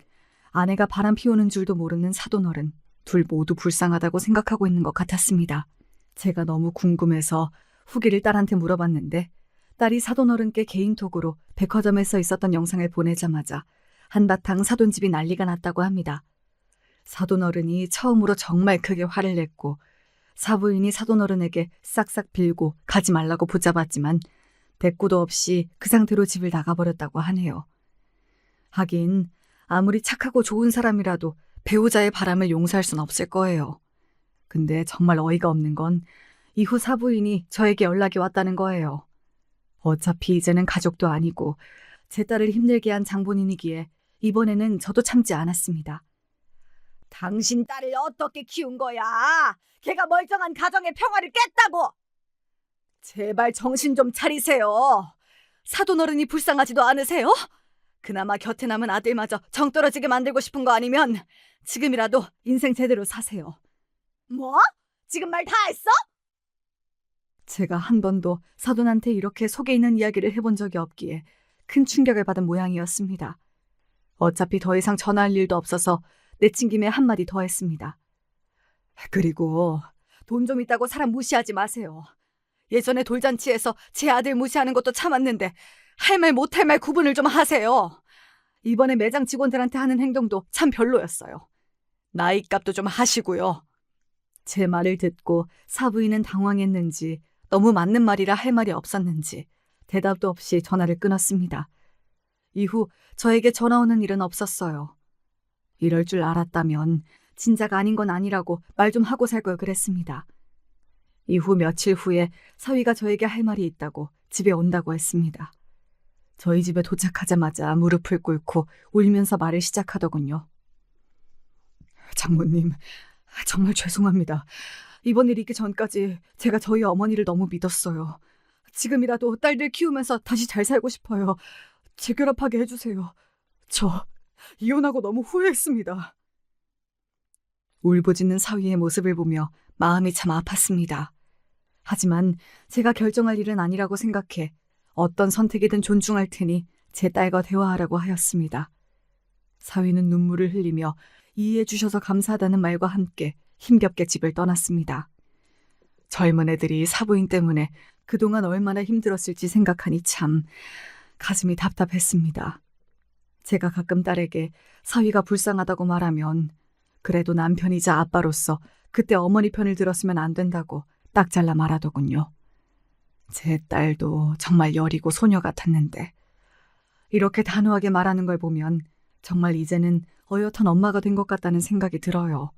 아내가 바람 피우는 줄도 모르는 사돈 어른 둘 모두 불쌍하다고 생각하고 있는 것 같았습니다. 제가 너무 궁금해서 후기를 딸한테 물어봤는데 딸이 사돈 어른께 개인톡으로 백화점에서 있었던 영상을 보내자마자 한바탕 사돈집이 난리가 났다고 합니다. 사돈 어른이 처음으로 정말 크게 화를 냈고 사부인이 사돈 어른에게 싹싹 빌고 가지 말라고 붙잡았지만 대꾸도 없이 그 상태로 집을 나가버렸다고 하네요. 하긴 아무리 착하고 좋은 사람이라도 배우자의 바람을 용서할 순 없을 거예요. 근데 정말 어이가 없는 건 이후 사부인이 저에게 연락이 왔다는 거예요. 어차피 이제는 가족도 아니고 제 딸을 힘들게 한 장본인이기에 이번에는 저도 참지 않았습니다. 당신 딸을 어떻게 키운 거야? 걔가 멀쩡한 가정의 평화를 깼다고! 제발 정신 좀 차리세요. 사돈 어른이 불쌍하지도 않으세요? 그나마 곁에 남은 아들마저 정 떨어지게 만들고 싶은 거 아니면 지금이라도 인생 제대로 사세요. 뭐? 지금 말 다 했어? 제가 한 번도 사돈한테 이렇게 속에 있는 이야기를 해본 적이 없기에 큰 충격을 받은 모양이었습니다. 어차피 더 이상 전화할 일도 없어서 내친 김에 한마디 더 했습니다. 그리고 돈 좀 있다고 사람 무시하지 마세요. 예전에 돌잔치에서 제 아들 무시하는 것도 참았는데 할 말 못할 말 구분을 좀 하세요. 이번에 매장 직원들한테 하는 행동도 참 별로였어요. 나이값도 좀 하시고요. 제 말을 듣고 사부인은 당황했는지 너무 맞는 말이라 할 말이 없었는지 대답도 없이 전화를 끊었습니다. 이후 저에게 전화 오는 일은 없었어요. 이럴 줄 알았다면 진작 아닌 건 아니라고 말 좀 하고 살 걸 그랬습니다. 이후 며칠 후에 사위가 저에게 할 말이 있다고 집에 온다고 했습니다. 저희 집에 도착하자마자 무릎을 꿇고 울면서 말을 시작하더군요. 장모님, 정말 죄송합니다. 이번 일이 있기 전까지 제가 저희 어머니를 너무 믿었어요. 지금이라도 딸들 키우면서 다시 잘 살고 싶어요. 재결합하게 해주세요. 저 이혼하고 너무 후회했습니다. 울부짖는 사위의 모습을 보며 마음이 참 아팠습니다. 하지만 제가 결정할 일은 아니라고 생각해 어떤 선택이든 존중할 테니 제 딸과 대화하라고 하였습니다. 사위는 눈물을 흘리며 이해해 주셔서 감사하다는 말과 함께 힘겹게 집을 떠났습니다. 젊은 애들이 사부인 때문에 그동안 얼마나 힘들었을지 생각하니 참 가슴이 답답했습니다. 제가 가끔 딸에게 사위가 불쌍하다고 말하면 그래도 남편이자 아빠로서 그때 어머니 편을 들었으면 안 된다고 딱 잘라 말하더군요. 제 딸도 정말 여리고 소녀 같았는데 이렇게 단호하게 말하는 걸 보면 정말 이제는 어엿한 엄마가 된 것 같다는 생각이 들어요.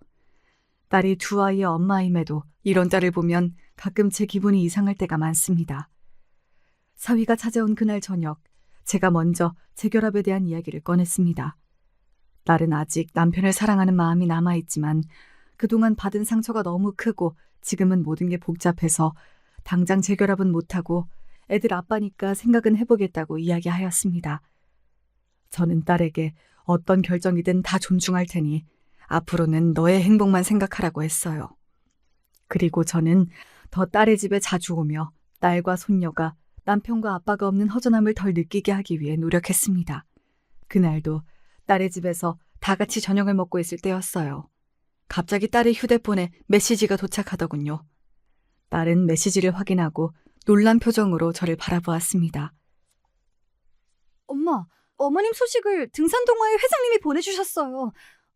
딸이 두 아이의 엄마임에도 이런 딸을 보면 가끔 제 기분이 이상할 때가 많습니다. 사위가 찾아온 그날 저녁, 제가 먼저 재결합에 대한 이야기를 꺼냈습니다. 딸은 아직 남편을 사랑하는 마음이 남아있지만 그동안 받은 상처가 너무 크고 지금은 모든 게 복잡해서 당장 재결합은 못하고 애들 아빠니까 생각은 해보겠다고 이야기하였습니다. 저는 딸에게 어떤 결정이든 다 존중할 테니 앞으로는 너의 행복만 생각하라고 했어요. 그리고 저는 더 딸의 집에 자주 오며 딸과 손녀가 남편과 아빠가 없는 허전함을 덜 느끼게 하기 위해 노력했습니다. 그날도 딸의 집에서 다 같이 저녁을 먹고 있을 때였어요. 갑자기 딸의 휴대폰에 메시지가 도착하더군요. 딸은 메시지를 확인하고 놀란 표정으로 저를 바라보았습니다. 엄마, 어머님 소식을 등산동호회 회장님이 보내주셨어요.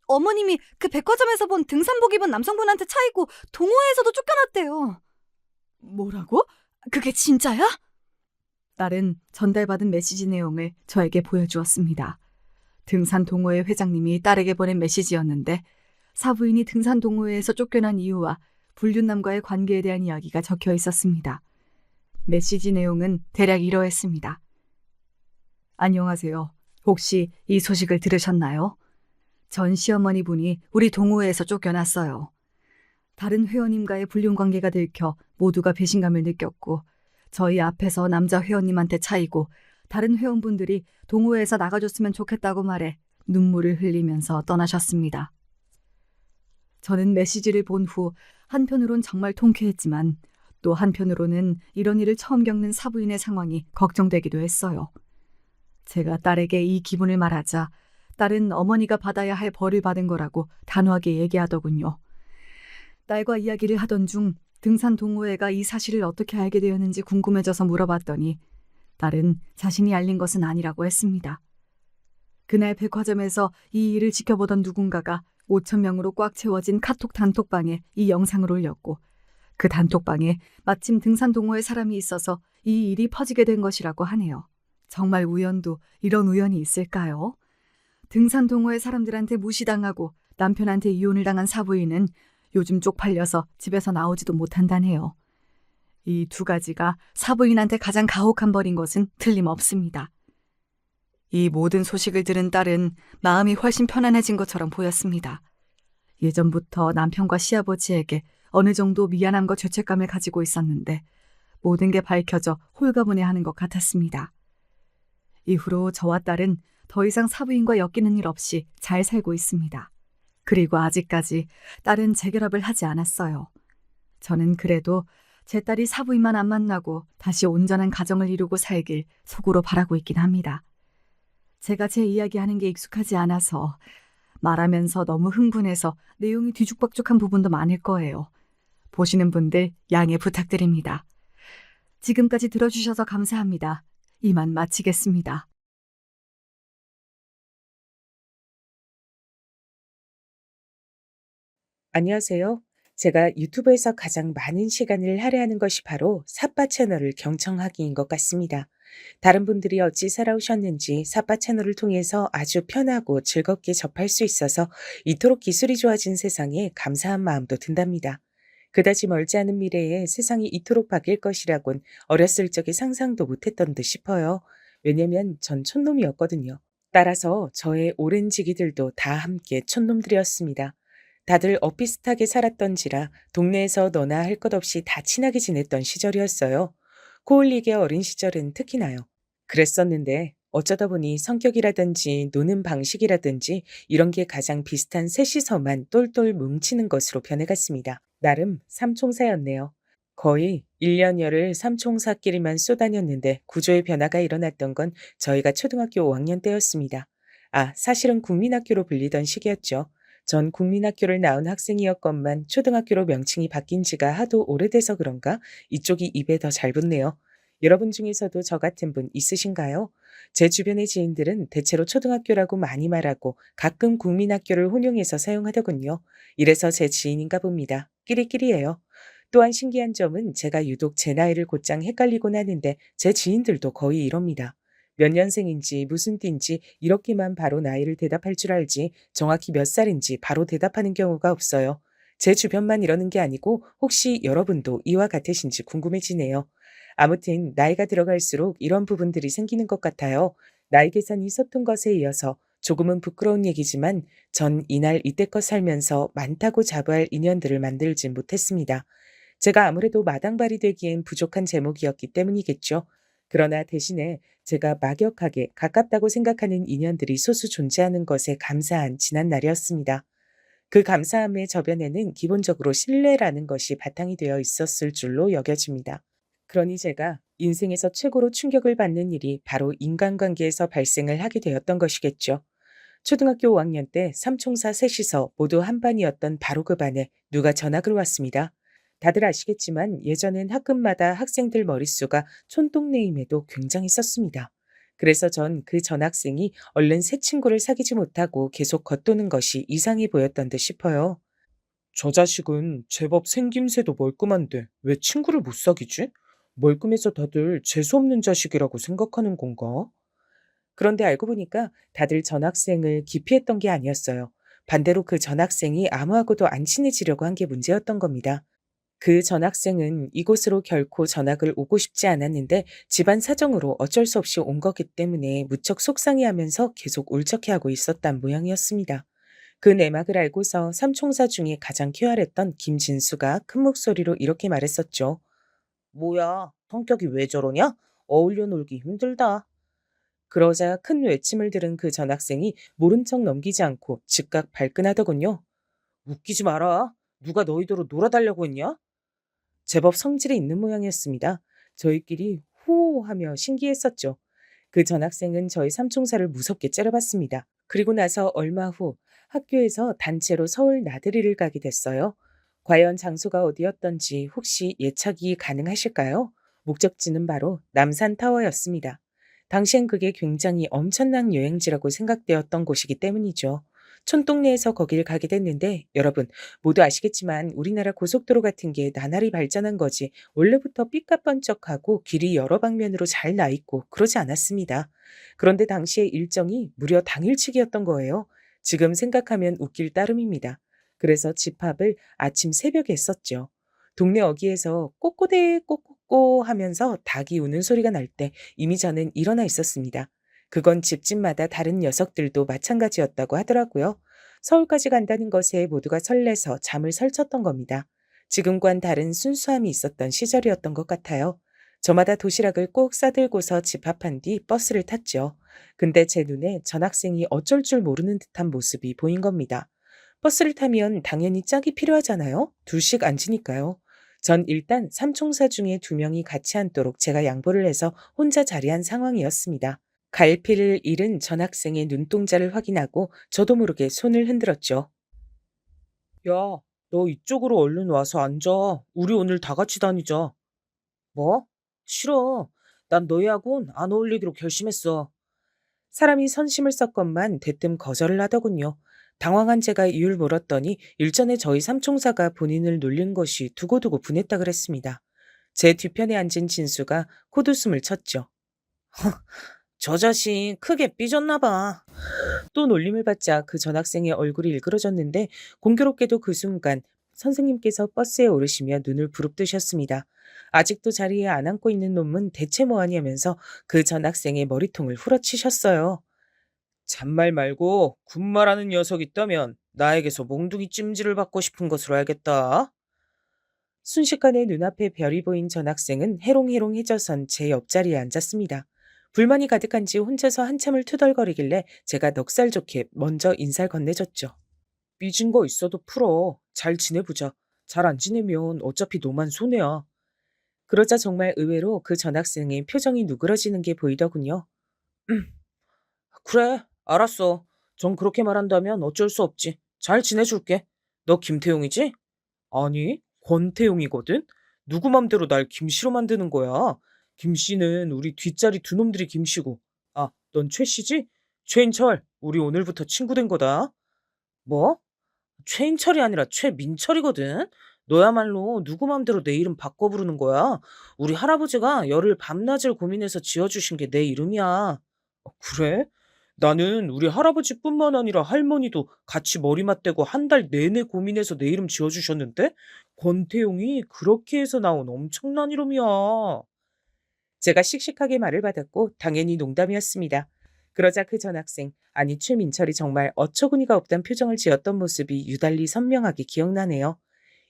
어머님이 그 백화점에서 본 등산복 입은 남성분한테 차이고 동호회에서도 쫓겨났대요. 뭐라고? 그게 진짜야? 딸은 전달받은 메시지 내용을 저에게 보여주었습니다. 등산 동호회 회장님이 딸에게 보낸 메시지였는데 사부인이 등산 동호회에서 쫓겨난 이유와 불륜남과의 관계에 대한 이야기가 적혀 있었습니다. 메시지 내용은 대략 이러했습니다. 안녕하세요. 혹시 이 소식을 들으셨나요? 전 시어머니 분이 우리 동호회에서 쫓겨났어요. 다른 회원님과의 불륜 관계가 들켜 모두가 배신감을 느꼈고 저희 앞에서 남자 회원님한테 차이고 다른 회원분들이 동호회에서 나가줬으면 좋겠다고 말해 눈물을 흘리면서 떠나셨습니다. 저는 메시지를 본 후 한편으론 정말 통쾌했지만 또 한편으로는 이런 일을 처음 겪는 사부인의 상황이 걱정되기도 했어요. 제가 딸에게 이 기분을 말하자 딸은 어머니가 받아야 할 벌을 받은 거라고 단호하게 얘기하더군요. 딸과 이야기를 하던 중 등산 동호회가 이 사실을 어떻게 알게 되었는지 궁금해져서 물어봤더니 딸은 자신이 알린 것은 아니라고 했습니다. 그날 백화점에서 이 일을 지켜보던 누군가가 5,000명으로 꽉 채워진 카톡 단톡방에 이 영상을 올렸고 그 단톡방에 마침 등산 동호회 사람이 있어서 이 일이 퍼지게 된 것이라고 하네요. 정말 우연도 이런 우연이 있을까요? 등산 동호회 사람들한테 무시당하고 남편한테 이혼을 당한 사부인은 요즘 쪽팔려서 집에서 나오지도 못한다네요. 이 두 가지가 사부인한테 가장 가혹한 벌인 것은 틀림없습니다. 이 모든 소식을 들은 딸은 마음이 훨씬 편안해진 것처럼 보였습니다. 예전부터 남편과 시아버지에게 어느 정도 미안함과 죄책감을 가지고 있었는데 모든 게 밝혀져 홀가분해하는 것 같았습니다. 이후로 저와 딸은 더 이상 사부인과 엮이는 일 없이 잘 살고 있습니다. 그리고 아직까지 딸은 재결합을 하지 않았어요. 저는 그래도 제 딸이 사부인만 안 만나고 다시 온전한 가정을 이루고 살길 속으로 바라고 있긴 합니다. 제가 제 이야기하는 게 익숙하지 않아서 말하면서 너무 흥분해서 내용이 뒤죽박죽한 부분도 많을 거예요. 보시는 분들 양해 부탁드립니다. 지금까지 들어주셔서 감사합니다. 이만 마치겠습니다. 안녕하세요. 제가 유튜브에서 가장 많은 시간을 할애하는 것이 바로 삿바 채널을 경청하기인 것 같습니다. 다른 분들이 어찌 살아오셨는지 삿바 채널을 통해서 아주 편하고 즐겁게 접할 수 있어서 이토록 기술이 좋아진 세상에 감사한 마음도 든답니다. 그다지 멀지 않은 미래에 세상이 이토록 바뀔 것이라곤 어렸을 적에 상상도 못했던 듯 싶어요. 왜냐면 전 촌놈이었거든요. 따라서 저의 오랜 지기들도 다 함께 촌놈들이었습니다. 다들 엇비슷하게 살았던지라 동네에서 너나 할 것 없이 다 친하게 지냈던 시절이었어요. 코올리게 어린 시절은 특히나요. 그랬었는데 어쩌다 보니 성격이라든지 노는 방식이라든지 이런 게 가장 비슷한 셋이서만 똘똘 뭉치는 것으로 변해갔습니다. 나름 삼총사였네요. 거의 1년여를 삼총사끼리만 쏘다녔는데 구조의 변화가 일어났던 건 저희가 초등학교 5학년 때였습니다. 아, 사실은 국민학교로 불리던 시기였죠. 전 국민학교를 나온 학생이었건만 초등학교로 명칭이 바뀐 지가 하도 오래돼서 그런가 이쪽이 입에 더 잘 붙네요. 여러분 중에서도 저 같은 분 있으신가요? 제 주변의 지인들은 대체로 초등학교라고 많이 말하고 가끔 국민학교를 혼용해서 사용하더군요. 이래서 제 지인인가 봅니다. 끼리끼리예요. 또한 신기한 점은 제가 유독 제 나이를 곧장 헷갈리곤 하는데 제 지인들도 거의 이럽니다. 몇 년생인지 무슨 띠인지 이렇게만 바로 나이를 대답할 줄 알지 정확히 몇 살인지 바로 대답하는 경우가 없어요. 제 주변만 이러는 게 아니고 혹시 여러분도 이와 같으신지 궁금해지네요. 아무튼 나이가 들어갈수록 이런 부분들이 생기는 것 같아요. 나이 계산이 서툰 것에 이어서 조금은 부끄러운 얘기지만 전 이날 이때껏 살면서 많다고 자부할 인연들을 만들지 못했습니다. 제가 아무래도 마당발이 되기엔 부족한 제목이었기 때문이겠죠. 그러나 대신에 제가 막역하게 가깝다고 생각하는 인연들이 소수 존재하는 것에 감사한 지난 날이었습니다. 그 감사함의 저변에는 기본적으로 신뢰라는 것이 바탕이 되어 있었을 줄로 여겨집니다. 그러니 제가 인생에서 최고로 충격을 받는 일이 바로 인간관계에서 발생을 하게 되었던 것이겠죠. 초등학교 5학년 때 삼총사 셋이서 모두 한 반이었던 바로 그 반에 누가 전학을 왔습니다. 다들 아시겠지만 예전엔 학급마다 학생들 머릿수가 촌동네임에도 굉장히 썼습니다. 그래서 전 그 전학생이 얼른 새 친구를 사귀지 못하고 계속 겉도는 것이 이상해 보였던 듯 싶어요. 저 자식은 제법 생김새도 멀끔한데 왜 친구를 못 사귀지? 멀끔해서 다들 재수없는 자식이라고 생각하는 건가? 그런데 알고 보니까 다들 전학생을 기피했던 게 아니었어요. 반대로 그 전학생이 아무하고도 안 친해지려고 한 게 문제였던 겁니다. 그 전학생은 이곳으로 결코 전학을 오고 싶지 않았는데 집안 사정으로 어쩔 수 없이 온 거기 때문에 무척 속상해하면서 계속 울적해하고 있었단 모양이었습니다. 그 내막을 알고서 삼총사 중에 가장 쾌활했던 김진수가 큰 목소리로 이렇게 말했었죠. 뭐야, 성격이 왜 저러냐? 어울려 놀기 힘들다. 그러자 큰 외침을 들은 그 전학생이 모른 척 넘기지 않고 즉각 발끈하더군요. 웃기지 마라. 누가 너희더러 놀아달라고 했냐? 제법 성질이 있는 모양이었습니다. 저희끼리 호호하며 신기했었죠. 그 전학생은 저희 삼총사를 무섭게 째려봤습니다. 그리고 나서 얼마 후 학교에서 단체로 서울 나들이를 가게 됐어요. 과연 장소가 어디였던지 혹시 예측이 가능하실까요? 목적지는 바로 남산타워였습니다. 당시엔 그게 굉장히 엄청난 여행지라고 생각되었던 곳이기 때문이죠. 촌동네에서 거길 가게 됐는데 여러분 모두 아시겠지만 우리나라 고속도로 같은 게 나날이 발전한 거지 원래부터 삐까뻔쩍하고 길이 여러 방면으로 잘 나 있고 그러지 않았습니다. 그런데 당시의 일정이 무려 당일치기였던 거예요. 지금 생각하면 웃길 따름입니다. 그래서 집합을 아침 새벽에 했었죠. 동네 어귀에서 꼬꼬대 꼬꼬꼬 하면서 닭이 우는 소리가 날 때 이미 저는 일어나 있었습니다. 그건 집집마다 다른 녀석들도 마찬가지였다고 하더라고요. 서울까지 간다는 것에 모두가 설레서 잠을 설쳤던 겁니다. 지금과는 다른 순수함이 있었던 시절이었던 것 같아요. 저마다 도시락을 꼭 싸들고서 집합한 뒤 버스를 탔죠. 근데 제 눈에 전학생이 어쩔 줄 모르는 듯한 모습이 보인 겁니다. 버스를 타면 당연히 짝이 필요하잖아요. 둘씩 앉으니까요. 전 일단 삼총사 중에 2명이 같이 앉도록 제가 양보를 해서 혼자 자리한 상황이었습니다. 갈피를 잃은 전학생의 눈동자를 확인하고 저도 모르게 손을 흔들었죠. 야, 너 이쪽으로 얼른 와서 앉아. 우리 오늘 다 같이 다니자. 뭐? 싫어. 난 너희하고는 안 어울리기로 결심했어. 사람이 선심을 썼건만 대뜸 거절을 하더군요. 당황한 제가 이유를 물었더니 일전에 저희 삼총사가 본인을 놀린 것이 두고두고 분했다 그랬습니다. 제 뒤편에 앉은 진수가 콧웃음을 쳤죠. 저 자식 크게 삐졌나 봐. 또 놀림을 받자 그 전학생의 얼굴이 일그러졌는데 공교롭게도 그 순간 선생님께서 버스에 오르시며 눈을 부릅뜨셨습니다. 아직도 자리에 안 앉고 있는 놈은 대체 뭐하냐면서 그 전학생의 머리통을 후려치셨어요. 잔말 말고 군말하는 녀석 있다면 나에게서 몽둥이 찜질을 받고 싶은 것으로 알겠다. 순식간에 눈앞에 별이 보인 전학생은 해롱해롱해져선 제 옆자리에 앉았습니다. 불만이 가득한지 혼자서 한참을 투덜거리길래 제가 넉살 좋게 먼저 인사를 건네줬죠. 삐진 거 있어도 풀어. 잘 지내보자. 잘 안 지내면 어차피 너만 손해야. 그러자 정말 의외로 그 전학생의 표정이 누그러지는 게 보이더군요. 그래, 알았어. 전 그렇게 말한다면 어쩔 수 없지. 잘 지내줄게. 너 김태용이지? 아니, 권태용이거든? 누구 맘대로 날 김씨로 만드는 거야? 김씨는 우리 뒷자리 두 놈들이 김씨고. 아, 넌 최씨지? 최인철, 우리 오늘부터 친구 된 거다. 뭐? 최인철이 아니라 최민철이거든? 너야말로 누구 맘대로 내 이름 바꿔 부르는 거야? 우리 할아버지가 열흘 밤낮을 고민해서 지어주신 게 내 이름이야. 그래? 나는 우리 할아버지뿐만 아니라 할머니도 같이 머리 맞대고 한 달 내내 고민해서 내 이름 지어주셨는데 권태용이 그렇게 해서 나온 엄청난 이름이야. 제가 씩씩하게 말을 받았고 당연히 농담이었습니다. 그러자 그 전학생, 아니 최민철이 정말 어처구니가 없단 표정을 지었던 모습이 유달리 선명하게 기억나네요.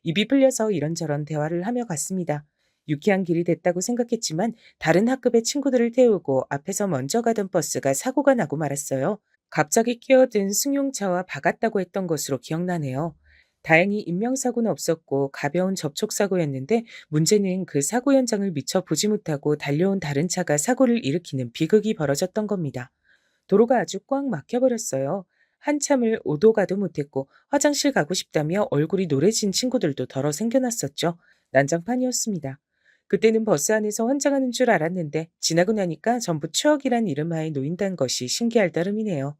입이 풀려서 이런저런 대화를 하며 갔습니다. 유쾌한 길이 됐다고 생각했지만 다른 학급의 친구들을 태우고 앞에서 먼저 가던 버스가 사고가 나고 말았어요. 갑자기 끼어든 승용차와 박았다고 했던 것으로 기억나네요. 다행히 인명사고는 없었고 가벼운 접촉사고였는데 문제는 그 사고 현장을 미처 보지 못하고 달려온 다른 차가 사고를 일으키는 비극이 벌어졌던 겁니다. 도로가 아주 꽉 막혀버렸어요. 한참을 오도 가도 못했고 화장실 가고 싶다며 얼굴이 노래진 친구들도 덜어 생겨났었죠. 난장판이었습니다. 그때는 버스 안에서 환장하는 줄 알았는데 지나고 나니까 전부 추억이란 이름하에 놓인다는 것이 신기할 따름이네요.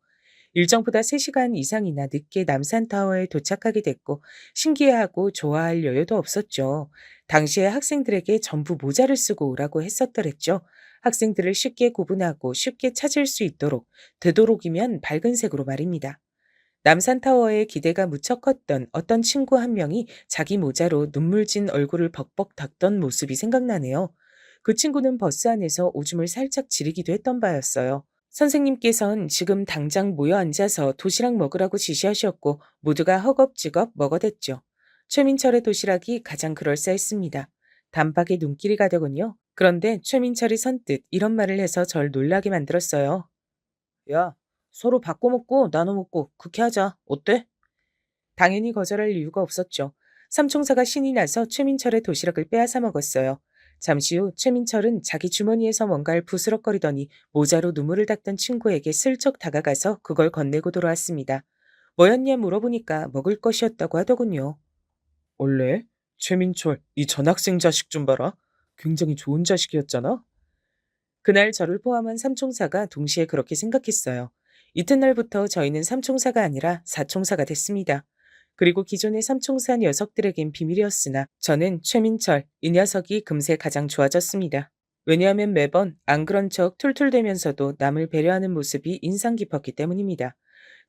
일정보다 3시간 이상이나 늦게 남산타워에 도착하게 됐고 신기해하고 좋아할 여유도 없었죠. 당시에 학생들에게 전부 모자를 쓰고 오라고 했었더랬죠. 학생들을 쉽게 구분하고 쉽게 찾을 수 있도록, 되도록이면 밝은 색으로 말입니다. 남산타워에 기대가 무척 컸던 어떤 친구 한 명이 자기 모자로 눈물진 얼굴을 벅벅 닦던 모습이 생각나네요. 그 친구는 버스 안에서 오줌을 살짝 지리기도 했던 바였어요. 선생님께선 지금 당장 모여 앉아서 도시락 먹으라고 지시하셨고 모두가 허겁지겁 먹어댔죠. 최민철의 도시락이 가장 그럴싸했습니다. 단박에 눈길이 가더군요. 그런데 최민철이 선뜻 이런 말을 해서 절 놀라게 만들었어요. 야, 서로 바꿔 먹고 나눠 먹고 그렇게 하자. 어때? 당연히 거절할 이유가 없었죠. 삼총사가 신이 나서 최민철의 도시락을 빼앗아 먹었어요. 잠시 후 최민철은 자기 주머니에서 뭔가를 부스럭거리더니 모자로 눈물을 닦던 친구에게 슬쩍 다가가서 그걸 건네고 돌아왔습니다. 뭐였냐 물어보니까 먹을 것이었다고 하더군요. 원래 최민철 이 전학생 자식 좀 봐라. 굉장히 좋은 자식이었잖아. 그날 저를 포함한 삼총사가 동시에 그렇게 생각했어요. 이튿날부터 저희는 삼총사가 아니라 사총사가 됐습니다. 그리고 기존의 삼총사 녀석들에겐 비밀이었으나 저는 최민철, 이 녀석이 금세 가장 좋아졌습니다. 왜냐하면 매번 안 그런 척 툴툴대면서도 남을 배려하는 모습이 인상 깊었기 때문입니다.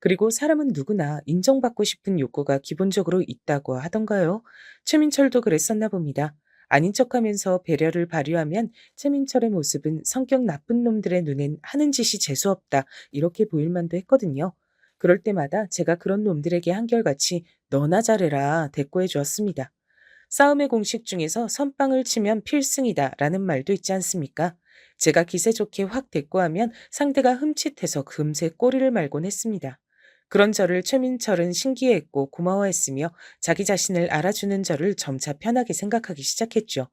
그리고 사람은 누구나 인정받고 싶은 욕구가 기본적으로 있다고 하던가요? 최민철도 그랬었나 봅니다. 아닌 척하면서 배려를 발휘하면 최민철의 모습은 성격 나쁜 놈들의 눈엔 하는 짓이 재수없다 이렇게 보일 만도 했거든요. 그럴 때마다 제가 그런 놈들에게 한결같이 너나 잘해라 대꾸해 주었습니다. 싸움의 공식 중에서 선빵을 치면 필승이다 라는 말도 있지 않습니까? 제가 기세 좋게 확 대꾸하면 상대가 흠칫해서 금세 꼬리를 말곤 했습니다. 그런 저를 최민철은 신기해했고 고마워했으며 자기 자신을 알아주는 저를 점차 편하게 생각하기 시작했죠.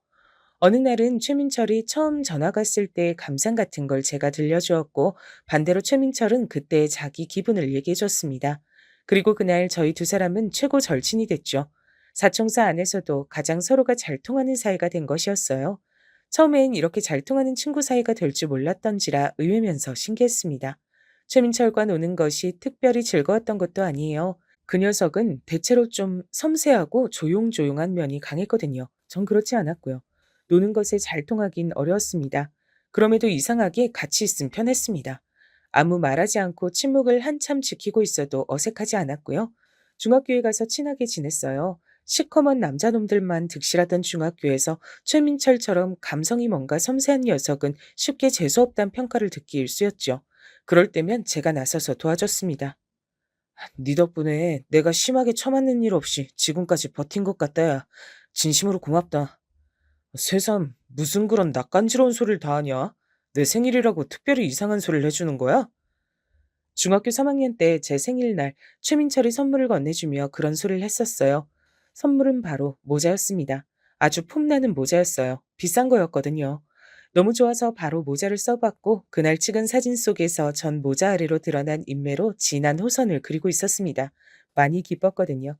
어느 날은 최민철이 처음 전화 갔을 때의 감상 같은 걸 제가 들려주었고 반대로 최민철은 그때의 자기 기분을 얘기해 줬습니다. 그리고 그날 저희 두 사람은 최고 절친이 됐죠. 사총사 안에서도 가장 서로가 잘 통하는 사이가 된 것이었어요. 처음엔 이렇게 잘 통하는 친구 사이가 될 줄 몰랐던지라 의외면서 신기했습니다. 최민철과 노는 것이 특별히 즐거웠던 것도 아니에요. 그 녀석은 대체로 좀 섬세하고 조용조용한 면이 강했거든요. 전 그렇지 않았고요. 노는 것에 잘 통하긴 어려웠습니다. 그럼에도 이상하게 같이 있음 편했습니다. 아무 말하지 않고 침묵을 한참 지키고 있어도 어색하지 않았고요. 중학교에 가서 친하게 지냈어요. 시커먼 남자놈들만 득실하던 중학교에서 최민철처럼 감성이 뭔가 섬세한 녀석은 쉽게 재수없단 평가를 듣기 일쑤였죠. 그럴 때면 제가 나서서 도와줬습니다. 네 덕분에 내가 심하게 처맞는 일 없이 지금까지 버틴 것 같다, 야. 진심으로 고맙다. 새삼, 무슨 그런 낯간지러운 소리를 다 하냐? 내 생일이라고 특별히 이상한 소리를 해주는 거야? 중학교 3학년 때 제 생일날 최민철이 선물을 건네주며 그런 소리를 했었어요. 선물은 바로 모자였습니다. 아주 폼나는 모자였어요. 비싼 거였거든요. 너무 좋아서 바로 모자를 써봤고 그날 찍은 사진 속에서 전 모자 아래로 드러난 인매로 진한 호선을 그리고 있었습니다. 많이 기뻤거든요.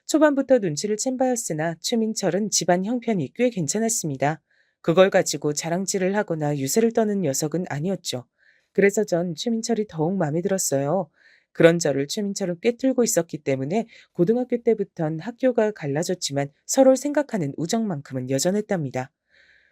초반부터 눈치를 챈 바였으나 최민철은 집안 형편이 꽤 괜찮았습니다. 그걸 가지고 자랑질을 하거나 유세를 떠는 녀석은 아니었죠. 그래서 전 최민철이 더욱 마음에 들었어요. 그런 저를 최민철은 꿰뚫고 있었기 때문에 고등학교 때부턴 학교가 갈라졌지만 서로를 생각하는 우정만큼은 여전했답니다.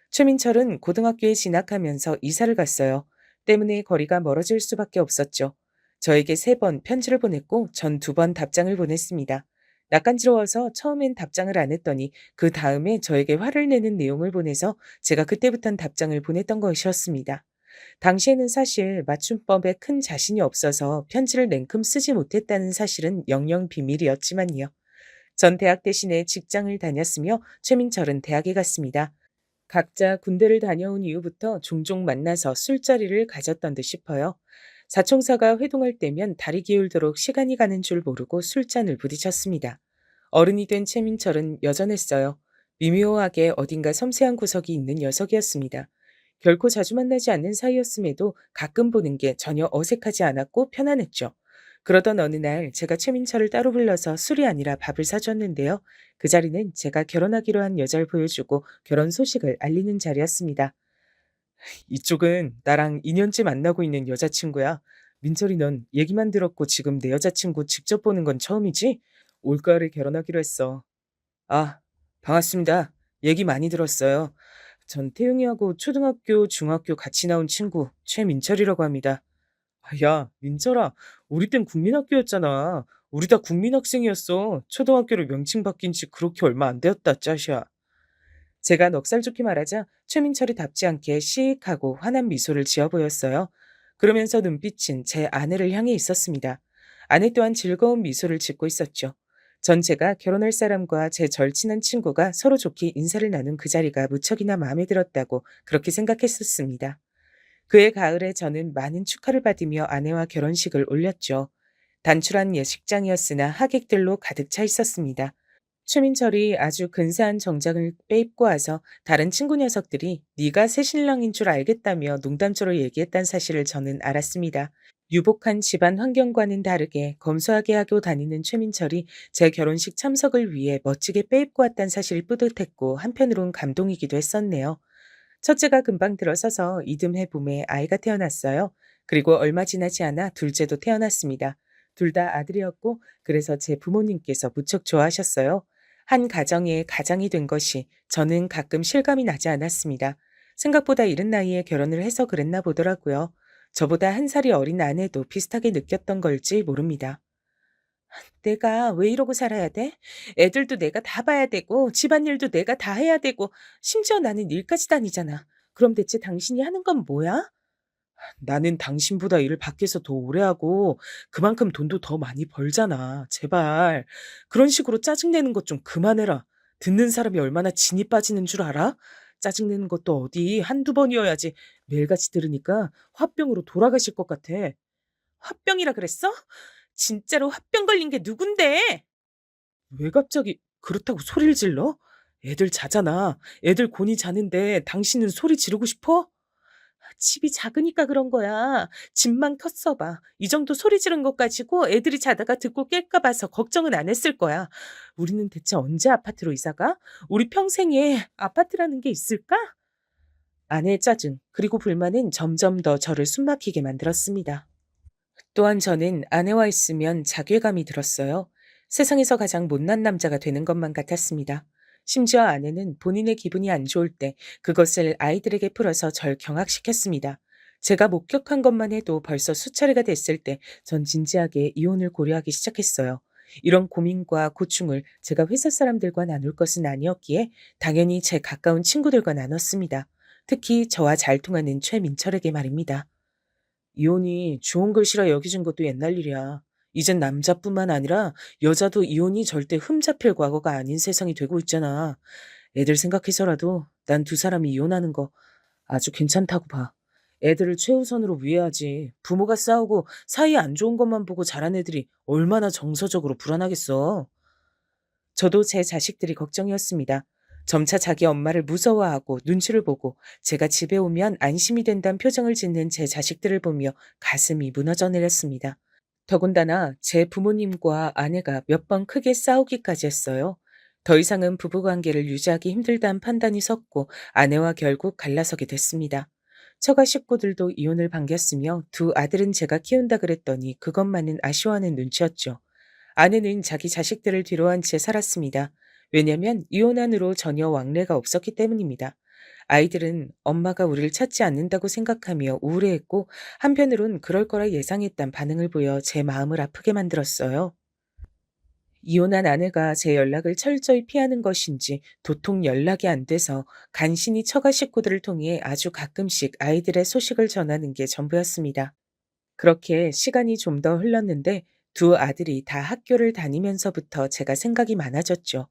최민철은 고등학교에 진학하면서 이사를 갔어요. 때문에 거리가 멀어질 수밖에 없었죠. 저에게 3번 편지를 보냈고 전 2번 답장을 보냈습니다. 낯간지러워서 처음엔 답장을 안 했더니 그 다음에 저에게 화를 내는 내용을 보내서 제가 그때부턴 답장을 보냈던 것이었습니다. 당시에는 사실 맞춤법에 큰 자신이 없어서 편지를 냉큼 쓰지 못했다는 사실은 영영 비밀이었지만요. 전 대학 대신에 직장을 다녔으며 최민철은 대학에 갔습니다. 각자 군대를 다녀온 이후부터 종종 만나서 술자리를 가졌던 듯 싶어요. 사총사가 회동할 때면 다리 기울도록 시간이 가는 줄 모르고 술잔을 부딪혔습니다. 어른이 된 최민철은 여전했어요. 미묘하게 어딘가 섬세한 구석이 있는 녀석이었습니다. 결코 자주 만나지 않는 사이였음에도 가끔 보는 게 전혀 어색하지 않았고 편안했죠. 그러던 어느 날 제가 최민철을 따로 불러서 술이 아니라 밥을 사줬는데요. 그 자리는 제가 결혼하기로 한 여자를 보여주고 결혼 소식을 알리는 자리였습니다. 이쪽은 나랑 2년째 만나고 있는 여자친구야. 민철이 넌 얘기만 들었고 지금 내 여자친구 직접 보는 건 처음이지? 올가을에 결혼하기로 했어. 아, 반갑습니다. 얘기 많이 들었어요. 전 태용이하고 초등학교, 중학교 같이 나온 친구 최민철이라고 합니다. 야, 민철아, 우리 땐 국민학교였잖아. 우리 다 국민학생이었어. 초등학교로 명칭 바뀐 지 그렇게 얼마 안 되었다, 짜샤. 제가 넉살 좋게 말하자 최민철이 답지 않게 시익하고 환한 미소를 지어 보였어요. 그러면서 눈빛은 제 아내를 향해 있었습니다. 아내 또한 즐거운 미소를 짓고 있었죠. 전 제가 결혼할 사람과 제 절친한 친구가 서로 좋게 인사를 나눈 그 자리가 무척이나 마음에 들었다고 그렇게 생각했었습니다. 그해 가을에 저는 많은 축하를 받으며 아내와 결혼식을 올렸죠. 단출한 예식장이었으나 하객들로 가득 차 있었습니다. 최민철이 아주 근사한 정장을 빼입고 와서 다른 친구 녀석들이 네가 새 신랑인 줄 알겠다며 농담조로 얘기했단 사실을 저는 알았습니다. 유복한 집안 환경과는 다르게 검소하게 하고 다니는 최민철이 제 결혼식 참석을 위해 멋지게 빼입고 왔단 사실이 뿌듯했고 한편으론 감동이기도 했었네요. 첫째가 금방 들어서서 이듬해 봄에 아이가 태어났어요. 그리고 얼마 지나지 않아 둘째도 태어났습니다. 둘 다 아들이었고 그래서 제 부모님께서 무척 좋아하셨어요. 한 가정의 가장이 된 것이 저는 가끔 실감이 나지 않았습니다. 생각보다 이른 나이에 결혼을 해서 그랬나 보더라고요. 저보다 1살이 어린 아내도 비슷하게 느꼈던 걸지 모릅니다. 내가 왜 이러고 살아야 돼? 애들도 내가 다 봐야 되고 집안일도 내가 다 해야 되고 심지어 나는 일까지 다니잖아. 그럼 대체 당신이 하는 건 뭐야? 나는 당신보다 일을 밖에서 더 오래 하고 그만큼 돈도 더 많이 벌잖아. 제발. 그런 식으로 짜증내는 것 좀 그만해라. 듣는 사람이 얼마나 진이 빠지는 줄 알아? 짜증내는 것도 어디 한두 번이어야지 매일같이 들으니까 화병으로 돌아가실 것 같아. 화병이라 그랬어? 진짜로 화병 걸린 게 누군데? 왜 갑자기 그렇다고 소리를 질러? 애들 자잖아. 애들 곤히 자는데 당신은 소리 지르고 싶어? 집이 작으니까 그런 거야. 집만 컸어 봐. 이 정도 소리 지른 것 가지고 애들이 자다가 듣고 깰까 봐서 걱정은 안 했을 거야. 우리는 대체 언제 아파트로 이사 가? 우리 평생에 아파트라는 게 있을까? 아내의 짜증 그리고 불만은 점점 더 저를 숨막히게 만들었습니다. 또한 저는 아내와 있으면 자괴감이 들었어요. 세상에서 가장 못난 남자가 되는 것만 같았습니다. 심지어 아내는 본인의 기분이 안 좋을 때 그것을 아이들에게 풀어서 절 경악시켰습니다. 제가 목격한 것만 해도 벌써 수차례가 됐을 때 전 진지하게 이혼을 고려하기 시작했어요. 이런 고민과 고충을 제가 회사 사람들과 나눌 것은 아니었기에 당연히 제 가까운 친구들과 나눴습니다. 특히 저와 잘 통하는 최민철에게 말입니다. 이혼이 좋은 글씨라 여겨진 것도 옛날 일이야. 이젠 남자뿐만 아니라 여자도 이혼이 절대 흠잡힐 과거가 아닌 세상이 되고 있잖아. 애들 생각해서라도 난 두 사람이 이혼하는 거 아주 괜찮다고 봐. 애들을 최우선으로 위해야지. 부모가 싸우고 사이 안 좋은 것만 보고 자란 애들이 얼마나 정서적으로 불안하겠어. 저도 제 자식들이 걱정이었습니다. 점차 자기 엄마를 무서워하고 눈치를 보고 제가 집에 오면 안심이 된다는 표정을 짓는 제 자식들을 보며 가슴이 무너져 내렸습니다. 더군다나 제 부모님과 아내가 몇 번 크게 싸우기까지 했어요. 더 이상은 부부관계를 유지하기 힘들다는 판단이 섰고 아내와 결국 갈라서게 됐습니다. 처가 식구들도 이혼을 반겼으며 두 아들은 제가 키운다 그랬더니 그것만은 아쉬워하는 눈치였죠. 아내는 자기 자식들을 뒤로한 채 살았습니다. 왜냐면 이혼한 후로 전혀 왕래가 없었기 때문입니다. 아이들은 엄마가 우리를 찾지 않는다고 생각하며 우울해했고 한편으론 그럴 거라 예상했단 반응을 보여 제 마음을 아프게 만들었어요. 이혼한 아내가 제 연락을 철저히 피하는 것인지 도통 연락이 안 돼서 간신히 처가 식구들을 통해 아주 가끔씩 아이들의 소식을 전하는 게 전부였습니다. 그렇게 시간이 좀 더 흘렀는데 두 아들이 다 학교를 다니면서부터 제가 생각이 많아졌죠.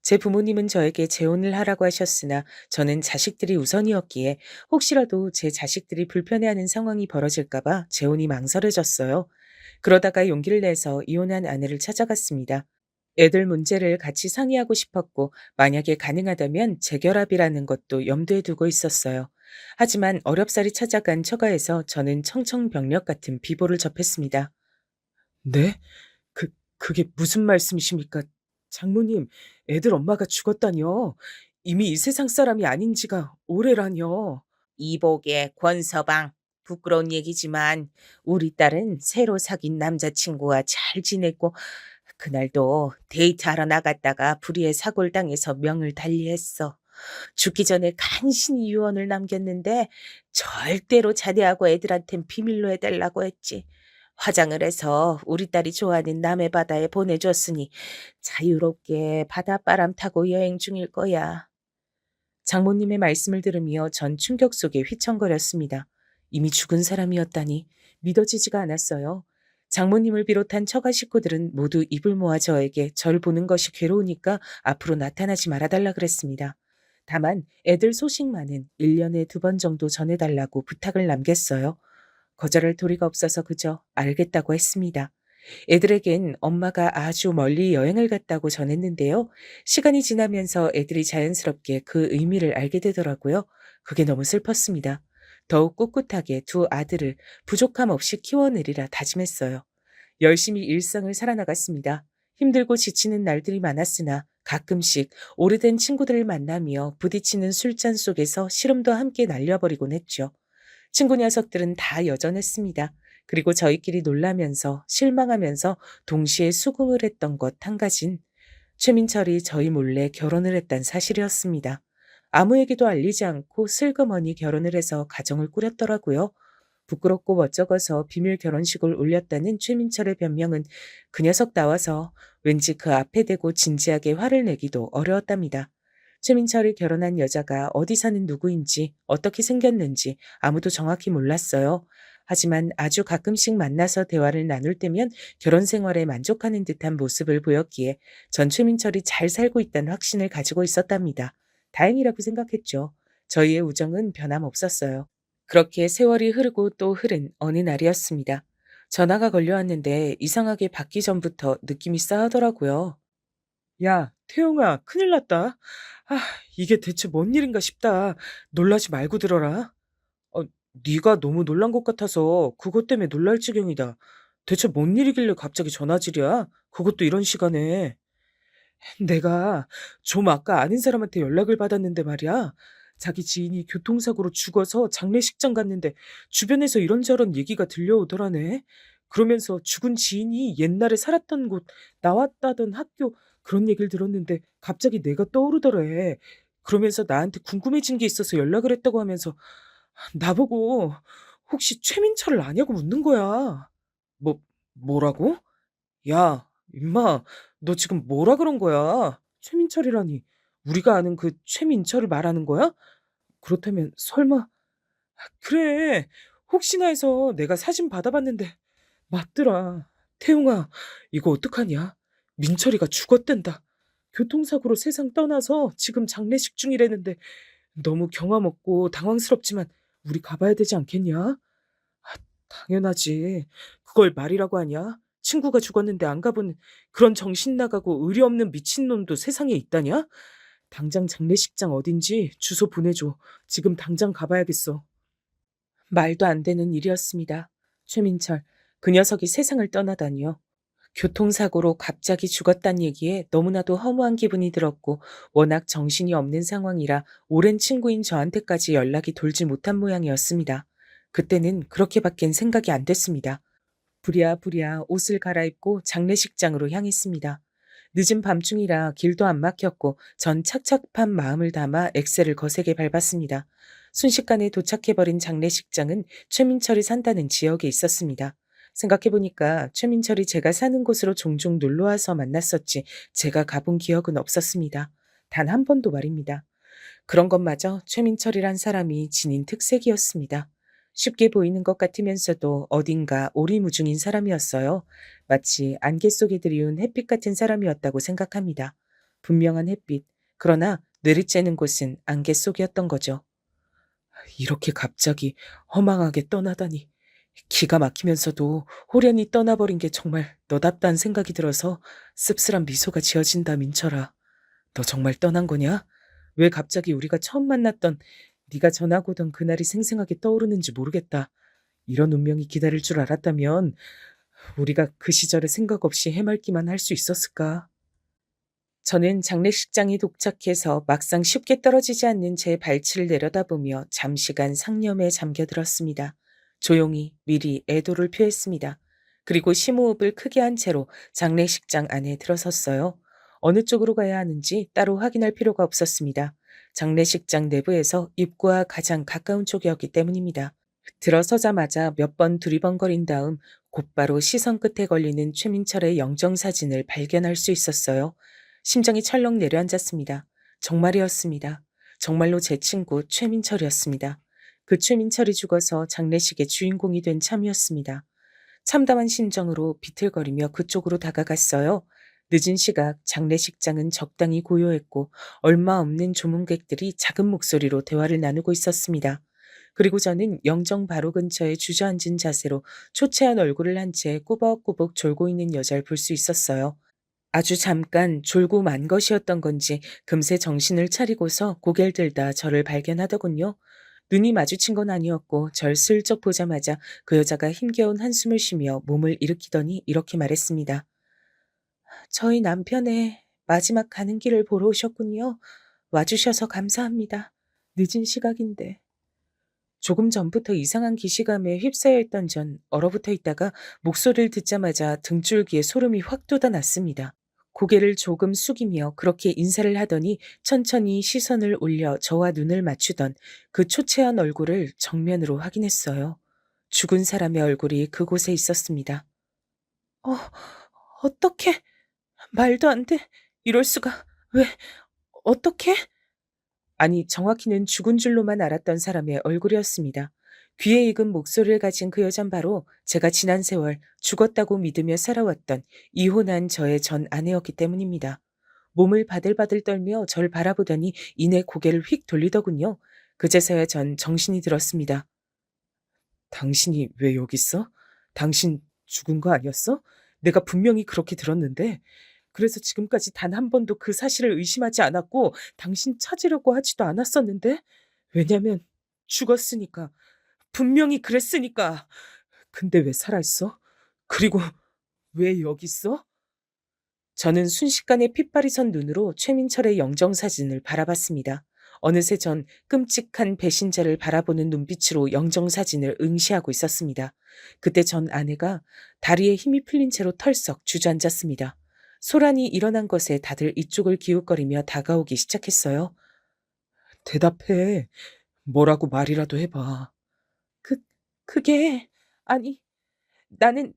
제 부모님은 저에게 재혼을 하라고 하셨으나 저는 자식들이 우선이었기에 혹시라도 제 자식들이 불편해하는 상황이 벌어질까봐 재혼이 망설여졌어요. 그러다가 용기를 내서 이혼한 아내를 찾아갔습니다. 애들 문제를 같이 상의하고 싶었고 만약에 가능하다면 재결합이라는 것도 염두에 두고 있었어요. 하지만 어렵사리 찾아간 처가에서 저는 청천벽력 같은 비보를 접했습니다. 네? 그게 무슨 말씀이십니까? 장모님, 애들 엄마가 죽었다니요. 이미 이 세상 사람이 아닌 지가 오래라뇨. 이복의 권서방, 부끄러운 얘기지만 우리 딸은 새로 사귄 남자친구와 잘 지냈고 그날도 데이트하러 나갔다가 불의의 사고를 당해서 명을 달리했어. 죽기 전에 간신히 유언을 남겼는데 절대로 자네하고 애들한텐 비밀로 해달라고 했지. 화장을 해서 우리 딸이 좋아하는 남해 바다에 보내줬으니 자유롭게 바닷바람 타고 여행 중일 거야. 장모님의 말씀을 들으며 전 충격 속에 휘청거렸습니다. 이미 죽은 사람이었다니 믿어지지가 않았어요. 장모님을 비롯한 처가 식구들은 모두 입을 모아 저에게 절 보는 것이 괴로우니까 앞으로 나타나지 말아달라 그랬습니다. 다만 애들 소식만은 1년에 2번 정도 전해달라고 부탁을 남겼어요. 거절할 도리가 없어서 그저 알겠다고 했습니다. 애들에겐 엄마가 아주 멀리 여행을 갔다고 전했는데요. 시간이 지나면서 애들이 자연스럽게 그 의미를 알게 되더라고요. 그게 너무 슬펐습니다. 더욱 꿋꿋하게 두 아들을 부족함 없이 키워내리라 다짐했어요. 열심히 일상을 살아나갔습니다. 힘들고 지치는 날들이 많았으나 가끔씩 오래된 친구들을 만나며 부딪히는 술잔 속에서 시름도 함께 날려버리곤 했죠. 친구 녀석들은 다 여전했습니다. 그리고 저희끼리 놀라면서 실망하면서 동시에 수긍을 했던 것 한 가진 최민철이 저희 몰래 결혼을 했단 사실이었습니다. 아무에게도 알리지 않고 슬그머니 결혼을 해서 가정을 꾸렸더라고요. 부끄럽고 멋쩍어서 비밀 결혼식을 올렸다는 최민철의 변명은 그 녀석 나와서 왠지 그 앞에 대고 진지하게 화를 내기도 어려웠답니다. 최민철이 결혼한 여자가 어디 사는 누구인지 어떻게 생겼는지 아무도 정확히 몰랐어요. 하지만 아주 가끔씩 만나서 대화를 나눌 때면 결혼 생활에 만족하는 듯한 모습을 보였기에 전 최민철이 잘 살고 있다는 확신을 가지고 있었답니다. 다행이라고 생각했죠. 저희의 우정은 변함없었어요. 그렇게 세월이 흐르고 또 흐른 어느 날이었습니다. 전화가 걸려왔는데 이상하게 받기 전부터 느낌이 싸하더라고요. 야, 태용아, 큰일 났다. 아, 이게 대체 뭔 일인가 싶다. 놀라지 말고 들어라. 네가 너무 놀란 것 같아서 그것 때문에 놀랄 지경이다. 대체 뭔 일이길래 갑자기 전화질이야? 그것도 이런 시간에. 내가 좀 아까 아는 사람한테 연락을 받았는데 말이야. 자기 지인이 교통사고로 죽어서 장례식장 갔는데 주변에서 이런저런 얘기가 들려오더라네. 그러면서 죽은 지인이 옛날에 살았던 곳, 나왔다던 학교 그런 얘기를 들었는데 갑자기 내가 떠오르더래. 그러면서 나한테 궁금해진 게 있어서 연락을 했다고 하면서 나보고 혹시 최민철을 아냐고 묻는 거야. 뭐라고? 야, 임마, 너 지금 뭐라 그런 거야? 최민철이라니. 우리가 아는 그 최민철을 말하는 거야? 그렇다면 설마. 그래. 혹시나 해서 내가 사진 받아봤는데 맞더라. 태용아, 이거 어떡하냐? 민철이가 죽었댄다. 교통사고로 세상 떠나서 지금 장례식 중이라는데 너무 경화먹고 당황스럽지만 우리 가봐야 되지 않겠냐? 당연하지. 그걸 말이라고 하냐? 친구가 죽었는데 안 가본 그런 정신 나가고 의리 없는 미친놈도 세상에 있다냐? 당장 장례식장 어딘지 주소 보내줘. 지금 당장 가봐야겠어. 말도 안 되는 일이었습니다. 최민철, 그 녀석이 세상을 떠나다니요. 교통사고로 갑자기 죽었단 얘기에 너무나도 허무한 기분이 들었고 워낙 정신이 없는 상황이라 오랜 친구인 저한테까지 연락이 돌지 못한 모양이었습니다. 그때는 그렇게밖엔 생각이 안 됐습니다. 부랴부랴 옷을 갈아입고 장례식장으로 향했습니다. 늦은 밤중이라 길도 안 막혔고 전 착착한 마음을 담아 엑셀을 거세게 밟았습니다. 순식간에 도착해버린 장례식장은 최민철이 산다는 지역에 있었습니다. 생각해보니까 최민철이 제가 사는 곳으로 종종 놀러와서 만났었지 제가 가본 기억은 없었습니다. 단 한 번도 말입니다. 그런 것마저 최민철이란 사람이 지닌 특색이었습니다. 쉽게 보이는 것 같으면서도 어딘가 오리무중인 사람이었어요. 마치 안개 속에 들이운 햇빛 같은 사람이었다고 생각합니다. 분명한 햇빛, 그러나 뇌를 째는 곳은 안개 속이었던 거죠. 이렇게 갑자기 허망하게 떠나다니. 기가 막히면서도 호련히 떠나버린 게 정말 너답다는 생각이 들어서 씁쓸한 미소가 지어진다, 민철아. 너 정말 떠난 거냐? 왜 갑자기 우리가 처음 만났던 네가 전하고 오던 그날이 생생하게 떠오르는지 모르겠다. 이런 운명이 기다릴 줄 알았다면 우리가 그 시절에 생각 없이 해맑기만 할 수 있었을까? 저는 장례식장에 도착해서 막상 쉽게 떨어지지 않는 제 발치를 내려다보며 잠시간 상념에 잠겨들었습니다. 조용히 미리 애도를 표했습니다. 그리고 심호흡을 크게 한 채로 장례식장 안에 들어섰어요. 어느 쪽으로 가야 하는지 따로 확인할 필요가 없었습니다. 장례식장 내부에서 입구와 가장 가까운 쪽이었기 때문입니다. 들어서자마자 몇 번 두리번거린 다음 곧바로 시선 끝에 걸리는 최민철의 영정사진을 발견할 수 있었어요. 심장이 철렁 내려앉았습니다. 정말이었습니다. 정말로 제 친구 최민철이었습니다. 그 최민철이 죽어서 장례식의 주인공이 된 참이었습니다. 참담한 심정으로 비틀거리며 그쪽으로 다가갔어요. 늦은 시각 장례식장은 적당히 고요했고 얼마 없는 조문객들이 작은 목소리로 대화를 나누고 있었습니다. 그리고 저는 영정 바로 근처에 주저앉은 자세로 초췌한 얼굴을 한 채 꾸벅꾸벅 졸고 있는 여자를 볼 수 있었어요. 아주 잠깐 졸고 만 것이었던 건지 금세 정신을 차리고서 고개를 들다 저를 발견하더군요. 눈이 마주친 건 아니었고 절 슬쩍 보자마자 그 여자가 힘겨운 한숨을 쉬며 몸을 일으키더니 이렇게 말했습니다. 저희 남편의 마지막 가는 길을 보러 오셨군요. 와주셔서 감사합니다. 늦은 시각인데. 조금 전부터 이상한 기시감에 휩싸여 있던 전 얼어붙어 있다가 목소리를 듣자마자 등줄기에 소름이 확 돋아났습니다. 고개를 조금 숙이며 그렇게 인사를 하더니 천천히 시선을 올려 저와 눈을 맞추던 그 초췌한 얼굴을 정면으로 확인했어요. 죽은 사람의 얼굴이 그곳에 있었습니다. 어, 어떻게? 말도 안 돼. 이럴 수가. 왜? 어떻게? 아니, 정확히는 죽은 줄로만 알았던 사람의 얼굴이었습니다. 귀에 익은 목소리를 가진 그 여잔 바로 제가 지난 세월 죽었다고 믿으며 살아왔던 이혼한 저의 전 아내였기 때문입니다. 몸을 바들바들 떨며 절 바라보더니 이내 고개를 휙 돌리더군요. 그제서야 전 정신이 들었습니다. 당신이 왜 여기 있어? 당신 죽은 거 아니었어? 내가 분명히 그렇게 들었는데. 그래서 지금까지 단 한 번도 그 사실을 의심하지 않았고 당신 찾으려고 하지도 않았었는데. 왜냐면 죽었으니까. 분명히 그랬으니까. 근데 왜 살아있어? 그리고 왜 여기 있어? 저는 순식간에 핏발이 선 눈으로 최민철의 영정사진을 바라봤습니다. 어느새 전 끔찍한 배신자를 바라보는 눈빛으로 영정사진을 응시하고 있었습니다. 그때 전 아내가 다리에 힘이 풀린 채로 털썩 주저앉았습니다. 소란이 일어난 것에 다들 이쪽을 기웃거리며 다가오기 시작했어요. 대답해. 뭐라고 말이라도 해봐. 그게, 아니, 나는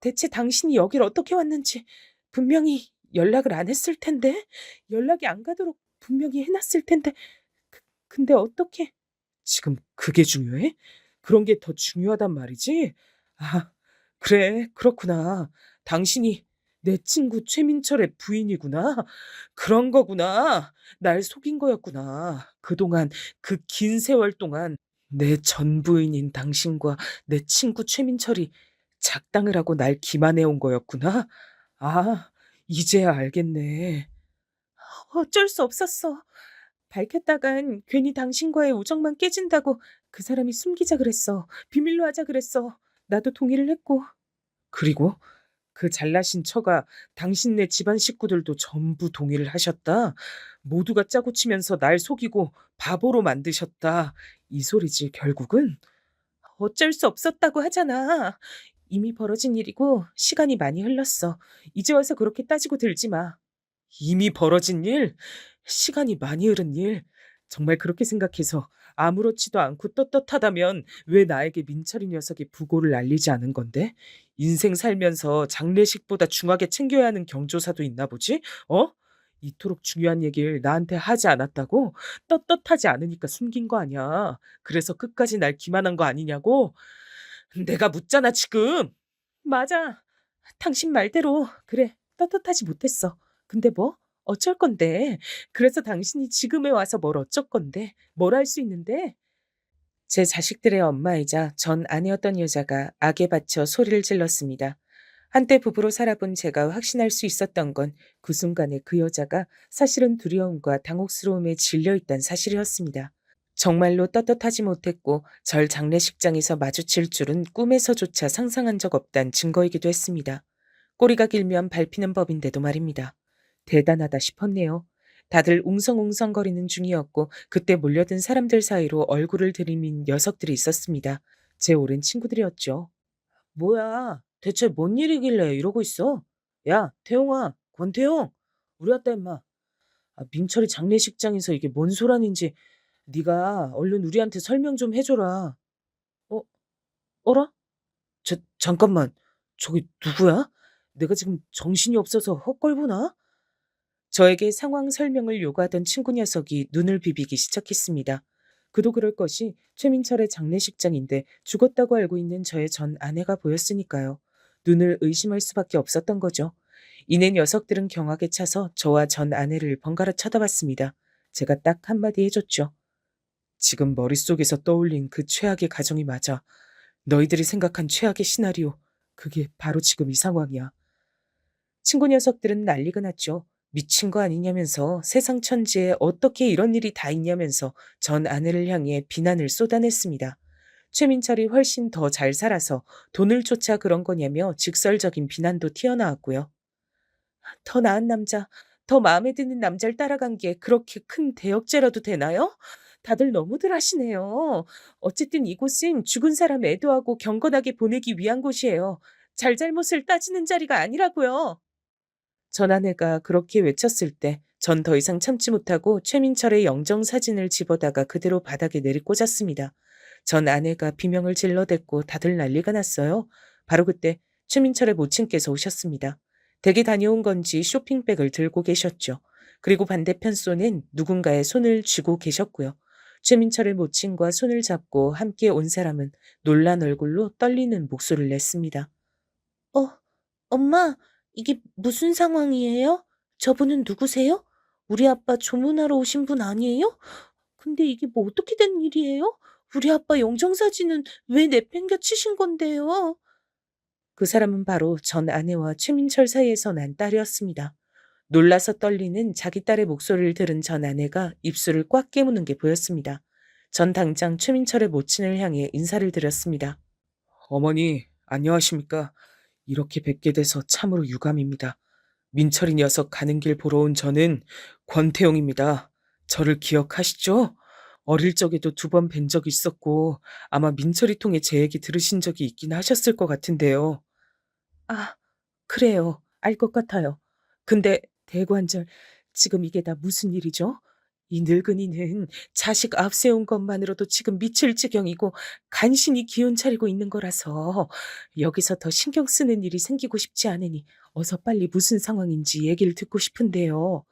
대체 당신이 여길 어떻게 왔는지, 분명히 연락을 안 했을 텐데. 연락이 안 가도록 분명히 해놨을 텐데. 근데 어떻게? 지금 그게 중요해? 그런 게 더 중요하단 말이지? 아, 그래, 그렇구나. 당신이 내 친구 최민철의 부인이구나. 그런 거구나. 날 속인 거였구나. 그동안, 그 긴 세월 동안 내 전 부인인 당신과 내 친구 최민철이 작당을 하고 날 기만해 온 거였구나. 아, 이제야 알겠네. 어쩔 수 없었어. 밝혔다간 괜히 당신과의 우정만 깨진다고 그 사람이 숨기자 그랬어. 비밀로 하자 그랬어. 나도 동의를 했고. 그리고 그 잘나신 처가 당신네 집안 식구들도 전부 동의를 하셨다. 모두가 짜고 치면서 날 속이고 바보로 만드셨다. 이 소리지 결국은. 어쩔 수 없었다고 하잖아. 이미 벌어진 일이고 시간이 많이 흘렀어. 이제 와서 그렇게 따지고 들지 마. 이미 벌어진 일? 시간이 많이 흐른 일? 정말 그렇게 생각해서 아무렇지도 않고 떳떳하다면 왜 나에게 민철이 녀석의 부고를 알리지 않은 건데? 인생 살면서 장례식보다 중하게 챙겨야 하는 경조사도 있나 보지? 어? 이토록 중요한 얘기를 나한테 하지 않았다고? 떳떳하지 않으니까 숨긴 거 아니야. 그래서 끝까지 날 기만한 거 아니냐고? 내가 묻잖아, 지금. 맞아. 당신 말대로 그래. 떳떳하지 못했어. 근데 뭐? 어쩔 건데. 그래서 당신이 지금에 와서 뭘 어쩔 건데. 뭘 할 수 있는데? 제 자식들의 엄마이자 전 아내였던 여자가 악에 받쳐 소리를 질렀습니다. 한때 부부로 살아본 제가 확신할 수 있었던 건 그 순간에 그 여자가 사실은 두려움과 당혹스러움에 질려 있다는 사실이었습니다. 정말로 떳떳하지 못했고 절 장례식장에서 마주칠 줄은 꿈에서조차 상상한 적 없단 증거이기도 했습니다. 꼬리가 길면 밟히는 법인데도 말입니다. 대단하다 싶었네요. 다들 웅성웅성거리는 중이었고 그때 몰려든 사람들 사이로 얼굴을 들이민 녀석들이 있었습니다. 제 오랜 친구들이었죠. 뭐야, 대체 뭔 일이길래 이러고 있어? 야, 태용아, 권태용, 우리 왔다 임마. 민철이 장례식장에서 이게 뭔 소란인지 네가 얼른 우리한테 설명 좀 해줘라. 어, 어라? 잠깐만, 저기 누구야? 내가 지금 정신이 없어서 헛걸보나? 저에게 상황 설명을 요구하던 친구 녀석이 눈을 비비기 시작했습니다. 그도 그럴 것이 최민철의 장례식장인데 죽었다고 알고 있는 저의 전 아내가 보였으니까요. 눈을 의심할 수밖에 없었던 거죠. 이내 녀석들은 경악에 차서 저와 전 아내를 번갈아 쳐다봤습니다. 제가 딱 한마디 해줬죠. 지금 머릿속에서 떠올린 그 최악의 가정이 맞아. 너희들이 생각한 최악의 시나리오. 그게 바로 지금 이 상황이야. 친구 녀석들은 난리가 났죠. 미친 거 아니냐면서 세상 천지에 어떻게 이런 일이 다 있냐면서 전 아내를 향해 비난을 쏟아냈습니다. 최민철이 훨씬 더 잘 살아서 돈을 쫓아 그런 거냐며 직설적인 비난도 튀어나왔고요. 더 나은 남자, 더 마음에 드는 남자를 따라간 게 그렇게 큰 대역죄라도 되나요? 다들 너무들 하시네요. 어쨌든 이곳은 죽은 사람 애도하고 경건하게 보내기 위한 곳이에요. 잘잘못을 따지는 자리가 아니라고요. 전 아내가 그렇게 외쳤을 때 전 더 이상 참지 못하고 최민철의 영정 사진을 집어다가 그대로 바닥에 내리꽂았습니다. 전 아내가 비명을 질러댔고 다들 난리가 났어요. 바로 그때 최민철의 모친께서 오셨습니다. 댁에 다녀온 건지 쇼핑백을 들고 계셨죠. 그리고 반대편 손엔 누군가의 손을 쥐고 계셨고요. 최민철의 모친과 손을 잡고 함께 온 사람은 놀란 얼굴로 떨리는 목소리를 냈습니다. 엄마, 이게 무슨 상황이에요? 저분은 누구세요? 우리 아빠 조문하러 오신 분 아니에요? 근데 이게 뭐 어떻게 된 일이에요? 우리 아빠 영정사진은 왜 내팽개치신 건데요? 그 사람은 바로 전 아내와 최민철 사이에서 난 딸이었습니다. 놀라서 떨리는 자기 딸의 목소리를 들은 전 아내가 입술을 꽉 깨무는 게 보였습니다. 전 당장 최민철의 모친을 향해 인사를 드렸습니다. 어머니, 안녕하십니까? 이렇게 뵙게 돼서 참으로 유감입니다. 민철이 녀석 가는 길 보러 온 저는 권태용입니다. 저를 기억하시죠? 어릴 적에도 2번 뵌 적이 있었고 아마 민철이 통해 제 얘기 들으신 적이 있긴 하셨을 것 같은데요. 아, 그래요. 알 것 같아요. 근데 대관절, 지금 이게 다 무슨 일이죠? 이 늙은이는 자식 앞세운 것만으로도 지금 미칠 지경이고 간신히 기운 차리고 있는 거라서 여기서 더 신경 쓰는 일이 생기고 싶지 않으니 어서 빨리 무슨 상황인지 얘기를 듣고 싶은데요.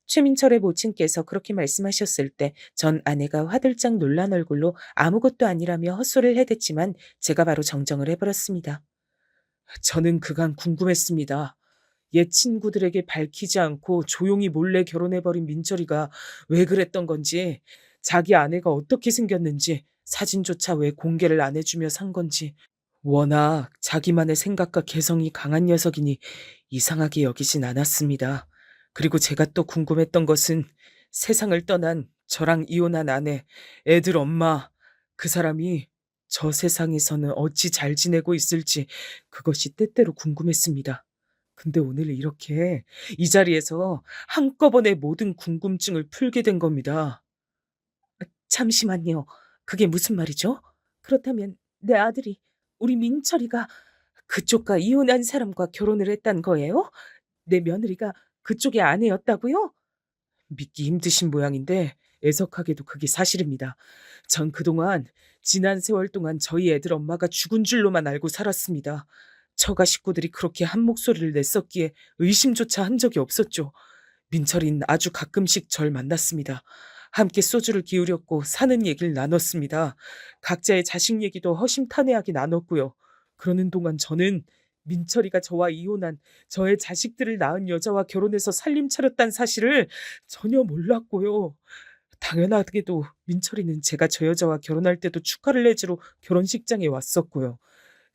최민철의 모친께서 그렇게 말씀하셨을 때 전 아내가 화들짝 놀란 얼굴로 아무것도 아니라며 헛소리를 해댔지만 제가 바로 정정을 해버렸습니다. 저는 그간 궁금했습니다. 옛 친구들에게 밝히지 않고 조용히 몰래 결혼해버린 민철이가 왜 그랬던 건지, 자기 아내가 어떻게 생겼는지, 사진조차 왜 공개를 안 해주며 산 건지, 워낙 자기만의 생각과 개성이 강한 녀석이니 이상하게 여기진 않았습니다. 그리고 제가 또 궁금했던 것은 세상을 떠난 저랑 이혼한 아내, 애들 엄마, 그 사람이 저 세상에서는 어찌 잘 지내고 있을지 그것이 때때로 궁금했습니다. 근데 오늘 이렇게 이 자리에서 한꺼번에 모든 궁금증을 풀게 된 겁니다. 잠시만요. 그게 무슨 말이죠? 그렇다면 내 아들이, 우리 민철이가 그쪽과 이혼한 사람과 결혼을 했단 거예요? 내 며느리가 그쪽의 아내였다고요? 믿기 힘드신 모양인데 애석하게도 그게 사실입니다. 전 그동안 지난 세월 동안 저희 애들 엄마가 죽은 줄로만 알고 살았습니다. 처가 식구들이 그렇게 한 목소리를 냈었기에 의심조차 한 적이 없었죠. 민철이는 아주 가끔씩 절 만났습니다. 함께 소주를 기울였고 사는 얘기를 나눴습니다. 각자의 자식 얘기도 허심탄회하게 나눴고요. 그러는 동안 저는 민철이가 저와 이혼한 저의 자식들을 낳은 여자와 결혼해서 살림 차렸다는 사실을 전혀 몰랐고요. 당연하게도 민철이는 제가 저 여자와 결혼할 때도 축하를 해주러 결혼식장에 왔었고요.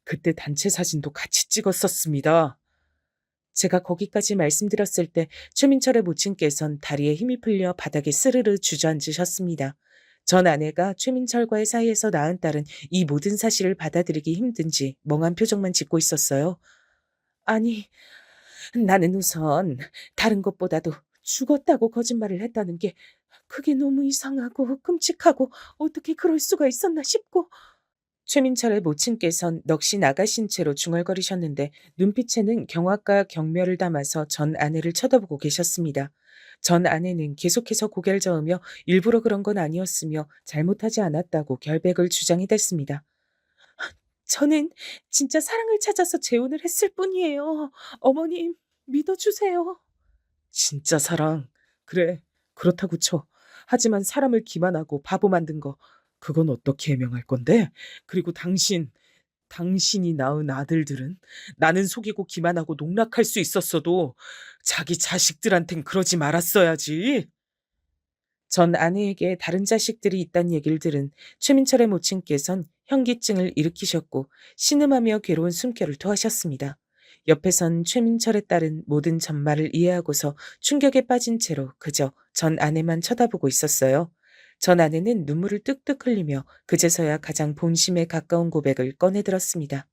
그때 단체 사진도 같이 찍었었습니다. 제가 거기까지 말씀드렸을 때 최민철의 모친께선 다리에 힘이 풀려 바닥에 스르르 주저앉으셨습니다. 전 아내가 최민철과의 사이에서 낳은 딸은 이 모든 사실을 받아들이기 힘든지 멍한 표정만 짓고 있었어요. 아니, 나는 우선 다른 것보다도 죽었다고 거짓말을 했다는 게 그게 너무 이상하고 끔찍하고 어떻게 그럴 수가 있었나 싶고. 최민철의 모친께선 넋이 나가신 채로 중얼거리셨는데 눈빛에는 경악과 경멸을 담아서 전 아내를 쳐다보고 계셨습니다. 전 아내는 계속해서 고개를 저으며 일부러 그런 건 아니었으며 잘못하지 않았다고 결백을 주장해댔습니다. 저는 진짜 사랑을 찾아서 재혼을 했을 뿐이에요. 어머님, 믿어주세요. 진짜 사랑. 그래, 그렇다고 쳐. 하지만 사람을 기만하고 바보 만든 거, 그건 어떻게 해명할 건데? 그리고 당신이 낳은 아들들은 나는 속이고 기만하고 농락할 수 있었어도 자기 자식들한텐 그러지 말았어야지. 전 아내에게 다른 자식들이 있다는 얘기를 들은 최민철의 모친께선 현기증을 일으키셨고 신음하며 괴로운 숨결을 토하셨습니다. 옆에선 최민철의 딸은 모든 전말을 이해하고서 충격에 빠진 채로 그저 전 아내만 쳐다보고 있었어요. 전 아내는 눈물을 뚝뚝 흘리며 그제서야 가장 본심에 가까운 고백을 꺼내들었습니다.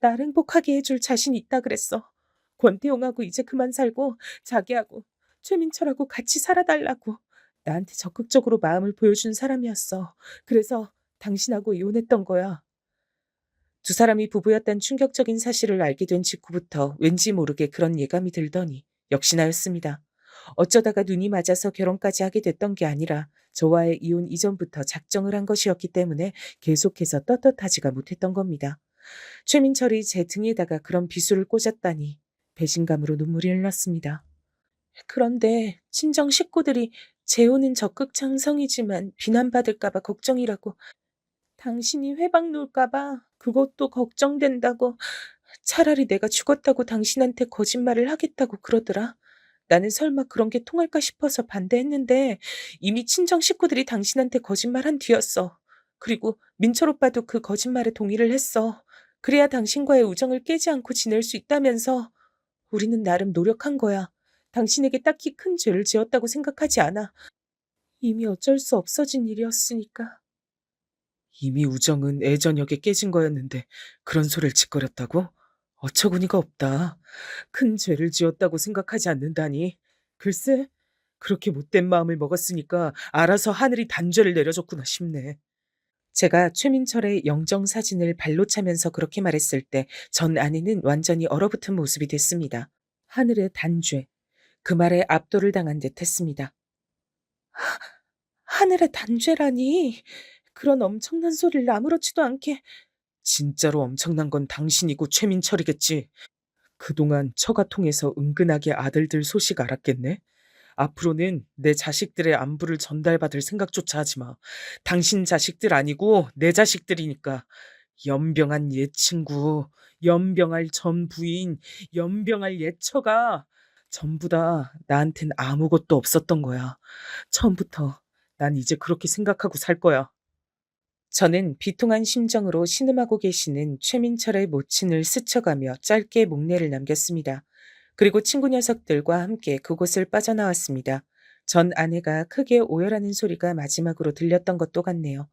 날 행복하게 해줄 자신 있다 그랬어. 권태용하고 이제 그만 살고 자기하고 최민철하고 같이 살아달라고. 나한테 적극적으로 마음을 보여준 사람이었어. 그래서 당신하고 이혼했던 거야. 두 사람이 부부였다는 충격적인 사실을 알게 된 직후부터 왠지 모르게 그런 예감이 들더니 역시나였습니다. 어쩌다가 눈이 맞아서 결혼까지 하게 됐던 게 아니라 저와의 이혼 이전부터 작정을 한 것이었기 때문에 계속해서 떳떳하지가 못했던 겁니다. 최민철이 제 등에다가 그런 비수를 꽂았다니 배신감으로 눈물이 흘렀습니다. 그런데 친정 식구들이 재혼은 적극 찬성이지만 비난받을까봐 걱정이라고, 당신이 회방 놓을까봐 그것도 걱정된다고, 차라리 내가 죽었다고 당신한테 거짓말을 하겠다고 그러더라. 나는 설마 그런 게 통할까 싶어서 반대했는데 이미 친정 식구들이 당신한테 거짓말한 뒤였어. 그리고 민철 오빠도 그 거짓말에 동의를 했어. 그래야 당신과의 우정을 깨지 않고 지낼 수 있다면서. 우리는 나름 노력한 거야. 당신에게 딱히 큰 죄를 지었다고 생각하지 않아. 이미 어쩔 수 없어진 일이었으니까. 이미 우정은 애저녁에 깨진 거였는데 그런 소리를 짓거렸다고? 어처구니가 없다. 큰 죄를 지었다고 생각하지 않는다니. 글쎄, 그렇게 못된 마음을 먹었으니까 알아서 하늘이 단죄를 내려줬구나 싶네. 제가 최민철의 영정 사진을 발로 차면서 그렇게 말했을 때 전 아내는 완전히 얼어붙은 모습이 됐습니다. 하늘의 단죄. 그 말에 압도를 당한 듯 했습니다. 하늘의 단죄라니. 그런 엄청난 소리를 아무렇지도 않게. 진짜로 엄청난 건 당신이고 최민철이겠지. 그동안 처가 통해서 은근하게 아들들 소식 알았겠네. 앞으로는 내 자식들의 안부를 전달받을 생각조차 하지 마. 당신 자식들 아니고 내 자식들이니까. 연병한 옛 친구, 연병할 전 부인, 연병할 옛 처가 전부 다 나한텐 아무것도 없었던 거야. 처음부터 난 이제 그렇게 생각하고 살 거야. 저는 비통한 심정으로 신음하고 계시는 최민철의 모친을 스쳐가며 짧게 목례를 남겼습니다. 그리고 친구 녀석들과 함께 그곳을 빠져나왔습니다. 전 아내가 크게 오열하는 소리가 마지막으로 들렸던 것도 같네요.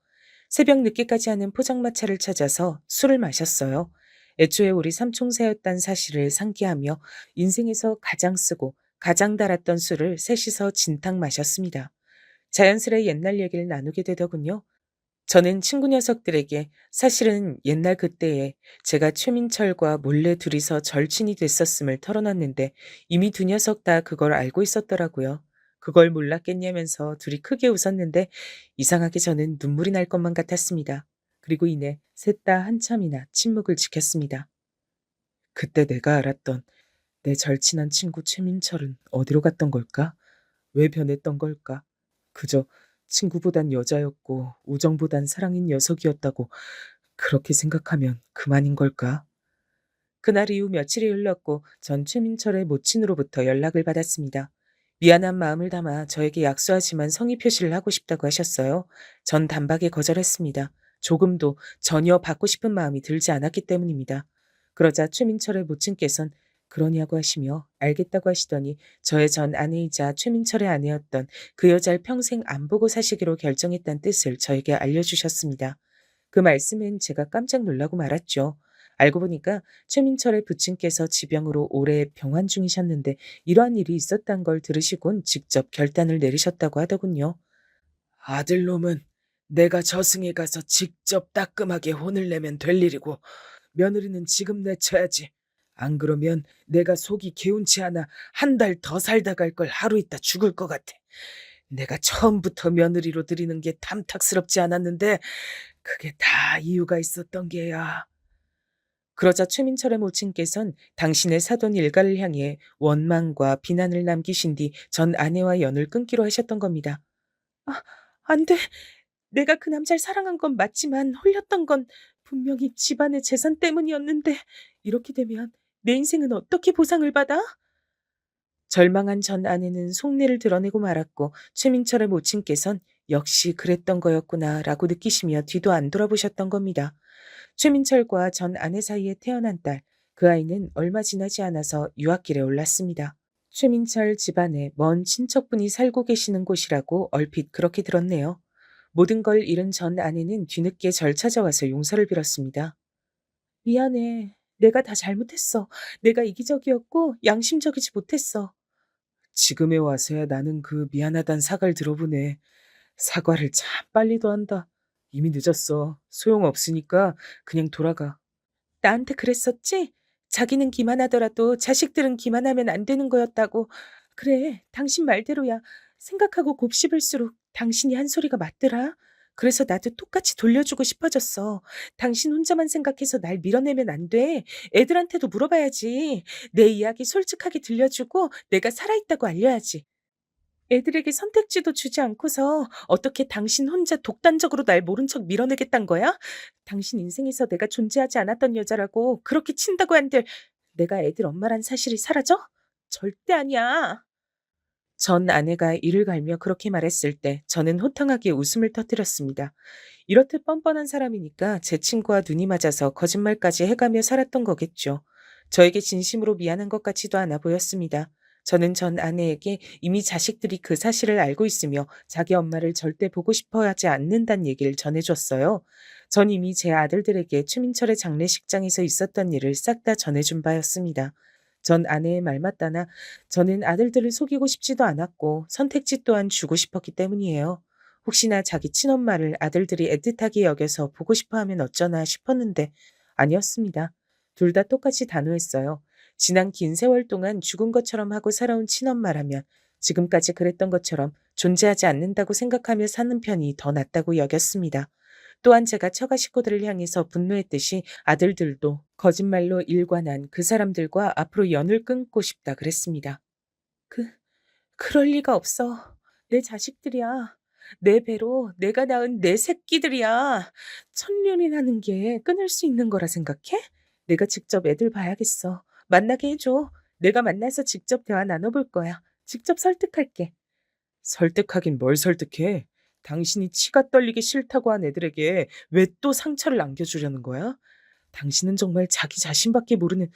새벽 늦게까지 하는 포장마차를 찾아서 술을 마셨어요. 애초에 우리 삼총사였단 사실을 상기하며 인생에서 가장 쓰고 가장 달았던 술을 셋이서 진탕 마셨습니다. 자연스레 옛날 얘기를 나누게 되더군요. 저는 친구 녀석들에게 사실은 옛날 그때에 제가 최민철과 몰래 둘이서 절친이 됐었음을 털어놨는데 이미 두 녀석 다 그걸 알고 있었더라고요. 그걸 몰랐겠냐면서 둘이 크게 웃었는데 이상하게 저는 눈물이 날 것만 같았습니다. 그리고 이내 셋 다 한참이나 침묵을 지켰습니다. 그때 내가 알았던 내 절친한 친구 최민철은 어디로 갔던 걸까? 왜 변했던 걸까? 그저 친구보단 여자였고 우정보단 사랑인 녀석이었다고 그렇게 생각하면 그만인 걸까? 그날 이후 며칠이 흘렀고 전 최민철의 모친으로부터 연락을 받았습니다. 미안한 마음을 담아 저에게 약소하지만 성의 표시를 하고 싶다고 하셨어요. 전 단박에 거절했습니다. 조금도 전혀 받고 싶은 마음이 들지 않았기 때문입니다. 그러자 최민철의 모친께선 그러냐고 하시며 알겠다고 하시더니 저의 전 아내이자 최민철의 아내였던 그 여자를 평생 안 보고 사시기로 결정했다는 뜻을 저에게 알려주셨습니다. 그 말씀엔 제가 깜짝 놀라고 말았죠. 알고 보니까 최민철의 부친께서 지병으로 오래 병환 중이셨는데 이러한 일이 있었단 걸 들으시곤 직접 결단을 내리셨다고 하더군요. 아들놈은 내가 저승에 가서 직접 따끔하게 혼을 내면 될 일이고 며느리는 지금 내쳐야지. 안 그러면 내가 속이 개운치 않아 한 달 더 살다 갈 걸 하루 있다 죽을 것 같아. 내가 처음부터 며느리로 들이는 게 탐탁스럽지 않았는데 그게 다 이유가 있었던 게야. 그러자 최민철의 모친께선 당신의 사돈 일가를 향해 원망과 비난을 남기신 뒤 전 아내와 연을 끊기로 하셨던 겁니다. 아, 안 돼. 내가 그 남자를 사랑한 건 맞지만 홀렸던 건 분명히 집안의 재산 때문이었는데 이렇게 되면 내 인생은 어떻게 보상을 받아? 절망한 전 아내는 속내를 드러내고 말았고 최민철의 모친께선 역시 그랬던 거였구나라고 느끼시며 뒤도 안 돌아보셨던 겁니다. 최민철과 전 아내 사이에 태어난 딸, 그 아이는 얼마 지나지 않아서 유학길에 올랐습니다. 최민철 집안에 먼 친척분이 살고 계시는 곳이라고 얼핏 그렇게 들었네요. 모든 걸 잃은 전 아내는 뒤늦게 절 찾아와서 용서를 빌었습니다. 미안해. 내가 다 잘못했어. 내가 이기적이었고 양심적이지 못했어. 지금에 와서야 나는 그 미안하단 사과를 들어보네. 사과를 참 빨리도 한다. 이미 늦었어. 소용없으니까 그냥 돌아가. 나한테 그랬었지? 자기는 기만하더라도 자식들은 기만하면 안 되는 거였다고. 그래, 당신 말대로야. 생각하고 곱씹을수록 당신이 한 소리가 맞더라. 그래서 나도 똑같이 돌려주고 싶어졌어. 당신 혼자만 생각해서 날 밀어내면 안 돼. 애들한테도 물어봐야지. 내 이야기 솔직하게 들려주고 내가 살아있다고 알려야지. 애들에게 선택지도 주지 않고서 어떻게 당신 혼자 독단적으로 날 모른 척 밀어내겠단 거야? 당신 인생에서 내가 존재하지 않았던 여자라고 그렇게 친다고 한들 내가 애들 엄마란 사실이 사라져? 절대 아니야. 전 아내가 이를 갈며 그렇게 말했을 때 저는 호탕하게 웃음을 터뜨렸습니다. 이렇듯 뻔뻔한 사람이니까 제 친구와 눈이 맞아서 거짓말까지 해가며 살았던 거겠죠. 저에게 진심으로 미안한 것 같지도 않아 보였습니다. 저는 전 아내에게 이미 자식들이 그 사실을 알고 있으며 자기 엄마를 절대 보고 싶어 하지 않는다는 얘기를 전해줬어요. 전 이미 제 아들들에게 최민철의 장례식장에서 있었던 일을 싹 다 전해준 바였습니다. 전 아내의 말 맞다나 저는 아들들을 속이고 싶지도 않았고 선택지 또한 주고 싶었기 때문이에요. 혹시나 자기 친엄마를 아들들이 애틋하게 여겨서 보고 싶어 하면 어쩌나 싶었는데 아니었습니다. 둘 다 똑같이 단호했어요. 지난 긴 세월 동안 죽은 것처럼 하고 살아온 친엄마라면 지금까지 그랬던 것처럼 존재하지 않는다고 생각하며 사는 편이 더 낫다고 여겼습니다. 또한 제가 처가 식구들을 향해서 분노했듯이 아들들도 거짓말로 일관한 그 사람들과 앞으로 연을 끊고 싶다 그랬습니다. 그럴 리가 없어. 내 자식들이야. 내 배로 내가 낳은 내 새끼들이야. 천년이라는 게 끊을 수 있는 거라 생각해? 내가 직접 애들 봐야겠어. 만나게 해줘. 내가 만나서 직접 대화 나눠볼 거야. 직접 설득할게. 설득하긴 뭘 설득해? 당신이 치가 떨리기 싫다고 한 애들에게 왜 또 상처를 안겨주려는 거야? 당신은 정말 자기 자신밖에 모르는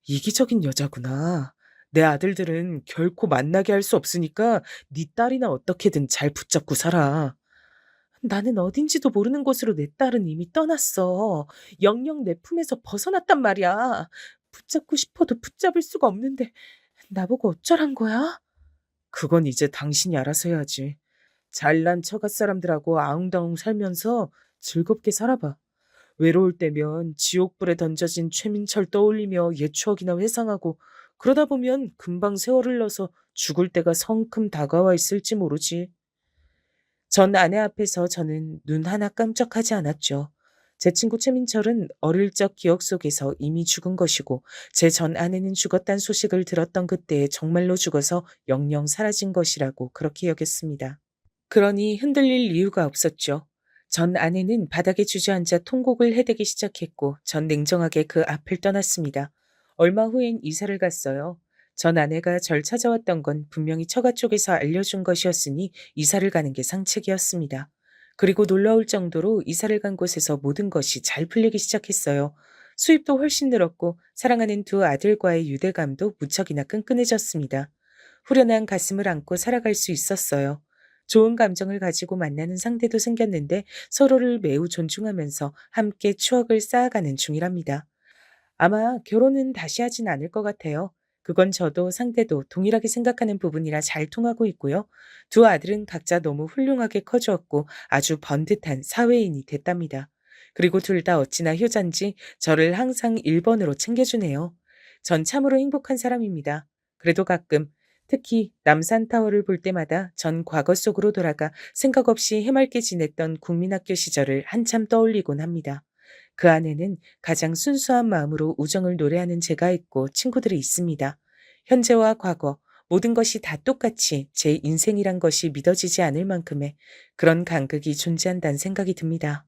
이기적인 여자구나. 내 아들들은 결코 만나게 할 수 없으니까 네 딸이나 어떻게든 잘 붙잡고 살아. 나는 어딘지도 모르는 곳으로 내 딸은 이미 떠났어. 영영 내 품에서 벗어났단 말이야. 붙잡고 싶어도 붙잡을 수가 없는데 나보고 어쩌란 거야? 그건 이제 당신이 알아서 해야지. 잘난 처갓 사람들하고 아웅다웅 살면서 즐겁게 살아봐. 외로울 때면 지옥불에 던져진 최민철 떠올리며 옛 추억이나 회상하고 그러다 보면 금방 세월 흘러서 죽을 때가 성큼 다가와 있을지 모르지. 전 아내 앞에서 저는 눈 하나 깜짝하지 않았죠. 제 친구 최민철은 어릴 적 기억 속에서 이미 죽은 것이고 제 전 아내는 죽었다는 소식을 들었던 그때에 정말로 죽어서 영영 사라진 것이라고 그렇게 여겼습니다. 그러니 흔들릴 이유가 없었죠. 전 아내는 바닥에 주저앉아 통곡을 해대기 시작했고 전 냉정하게 그 앞을 떠났습니다. 얼마 후엔 이사를 갔어요. 전 아내가 절 찾아왔던 건 분명히 처가 쪽에서 알려준 것이었으니 이사를 가는 게 상책이었습니다. 그리고 놀라울 정도로 이사를 간 곳에서 모든 것이 잘 풀리기 시작했어요. 수입도 훨씬 늘었고 사랑하는 두 아들과의 유대감도 무척이나 끈끈해졌습니다. 후련한 가슴을 안고 살아갈 수 있었어요. 좋은 감정을 가지고 만나는 상대도 생겼는데 서로를 매우 존중하면서 함께 추억을 쌓아가는 중이랍니다. 아마 결혼은 다시 하진 않을 것 같아요. 그건 저도 상대도 동일하게 생각하는 부분이라 잘 통하고 있고요. 두 아들은 각자 너무 훌륭하게 커주었고 아주 번듯한 사회인이 됐답니다. 그리고 둘 다 어찌나 효자인지 저를 항상 1번으로 챙겨주네요. 전 참으로 행복한 사람입니다. 그래도 가끔 특히 남산타워를 볼 때마다 전 과거 속으로 돌아가 생각 없이 해맑게 지냈던 국민학교 시절을 한참 떠올리곤 합니다. 그 안에는 가장 순수한 마음으로 우정을 노래하는 제가 있고 친구들이 있습니다. 현재와 과거, 모든 것이 다 똑같이 제 인생이란 것이 믿어지지 않을 만큼의 그런 간극이 존재한다는 생각이 듭니다.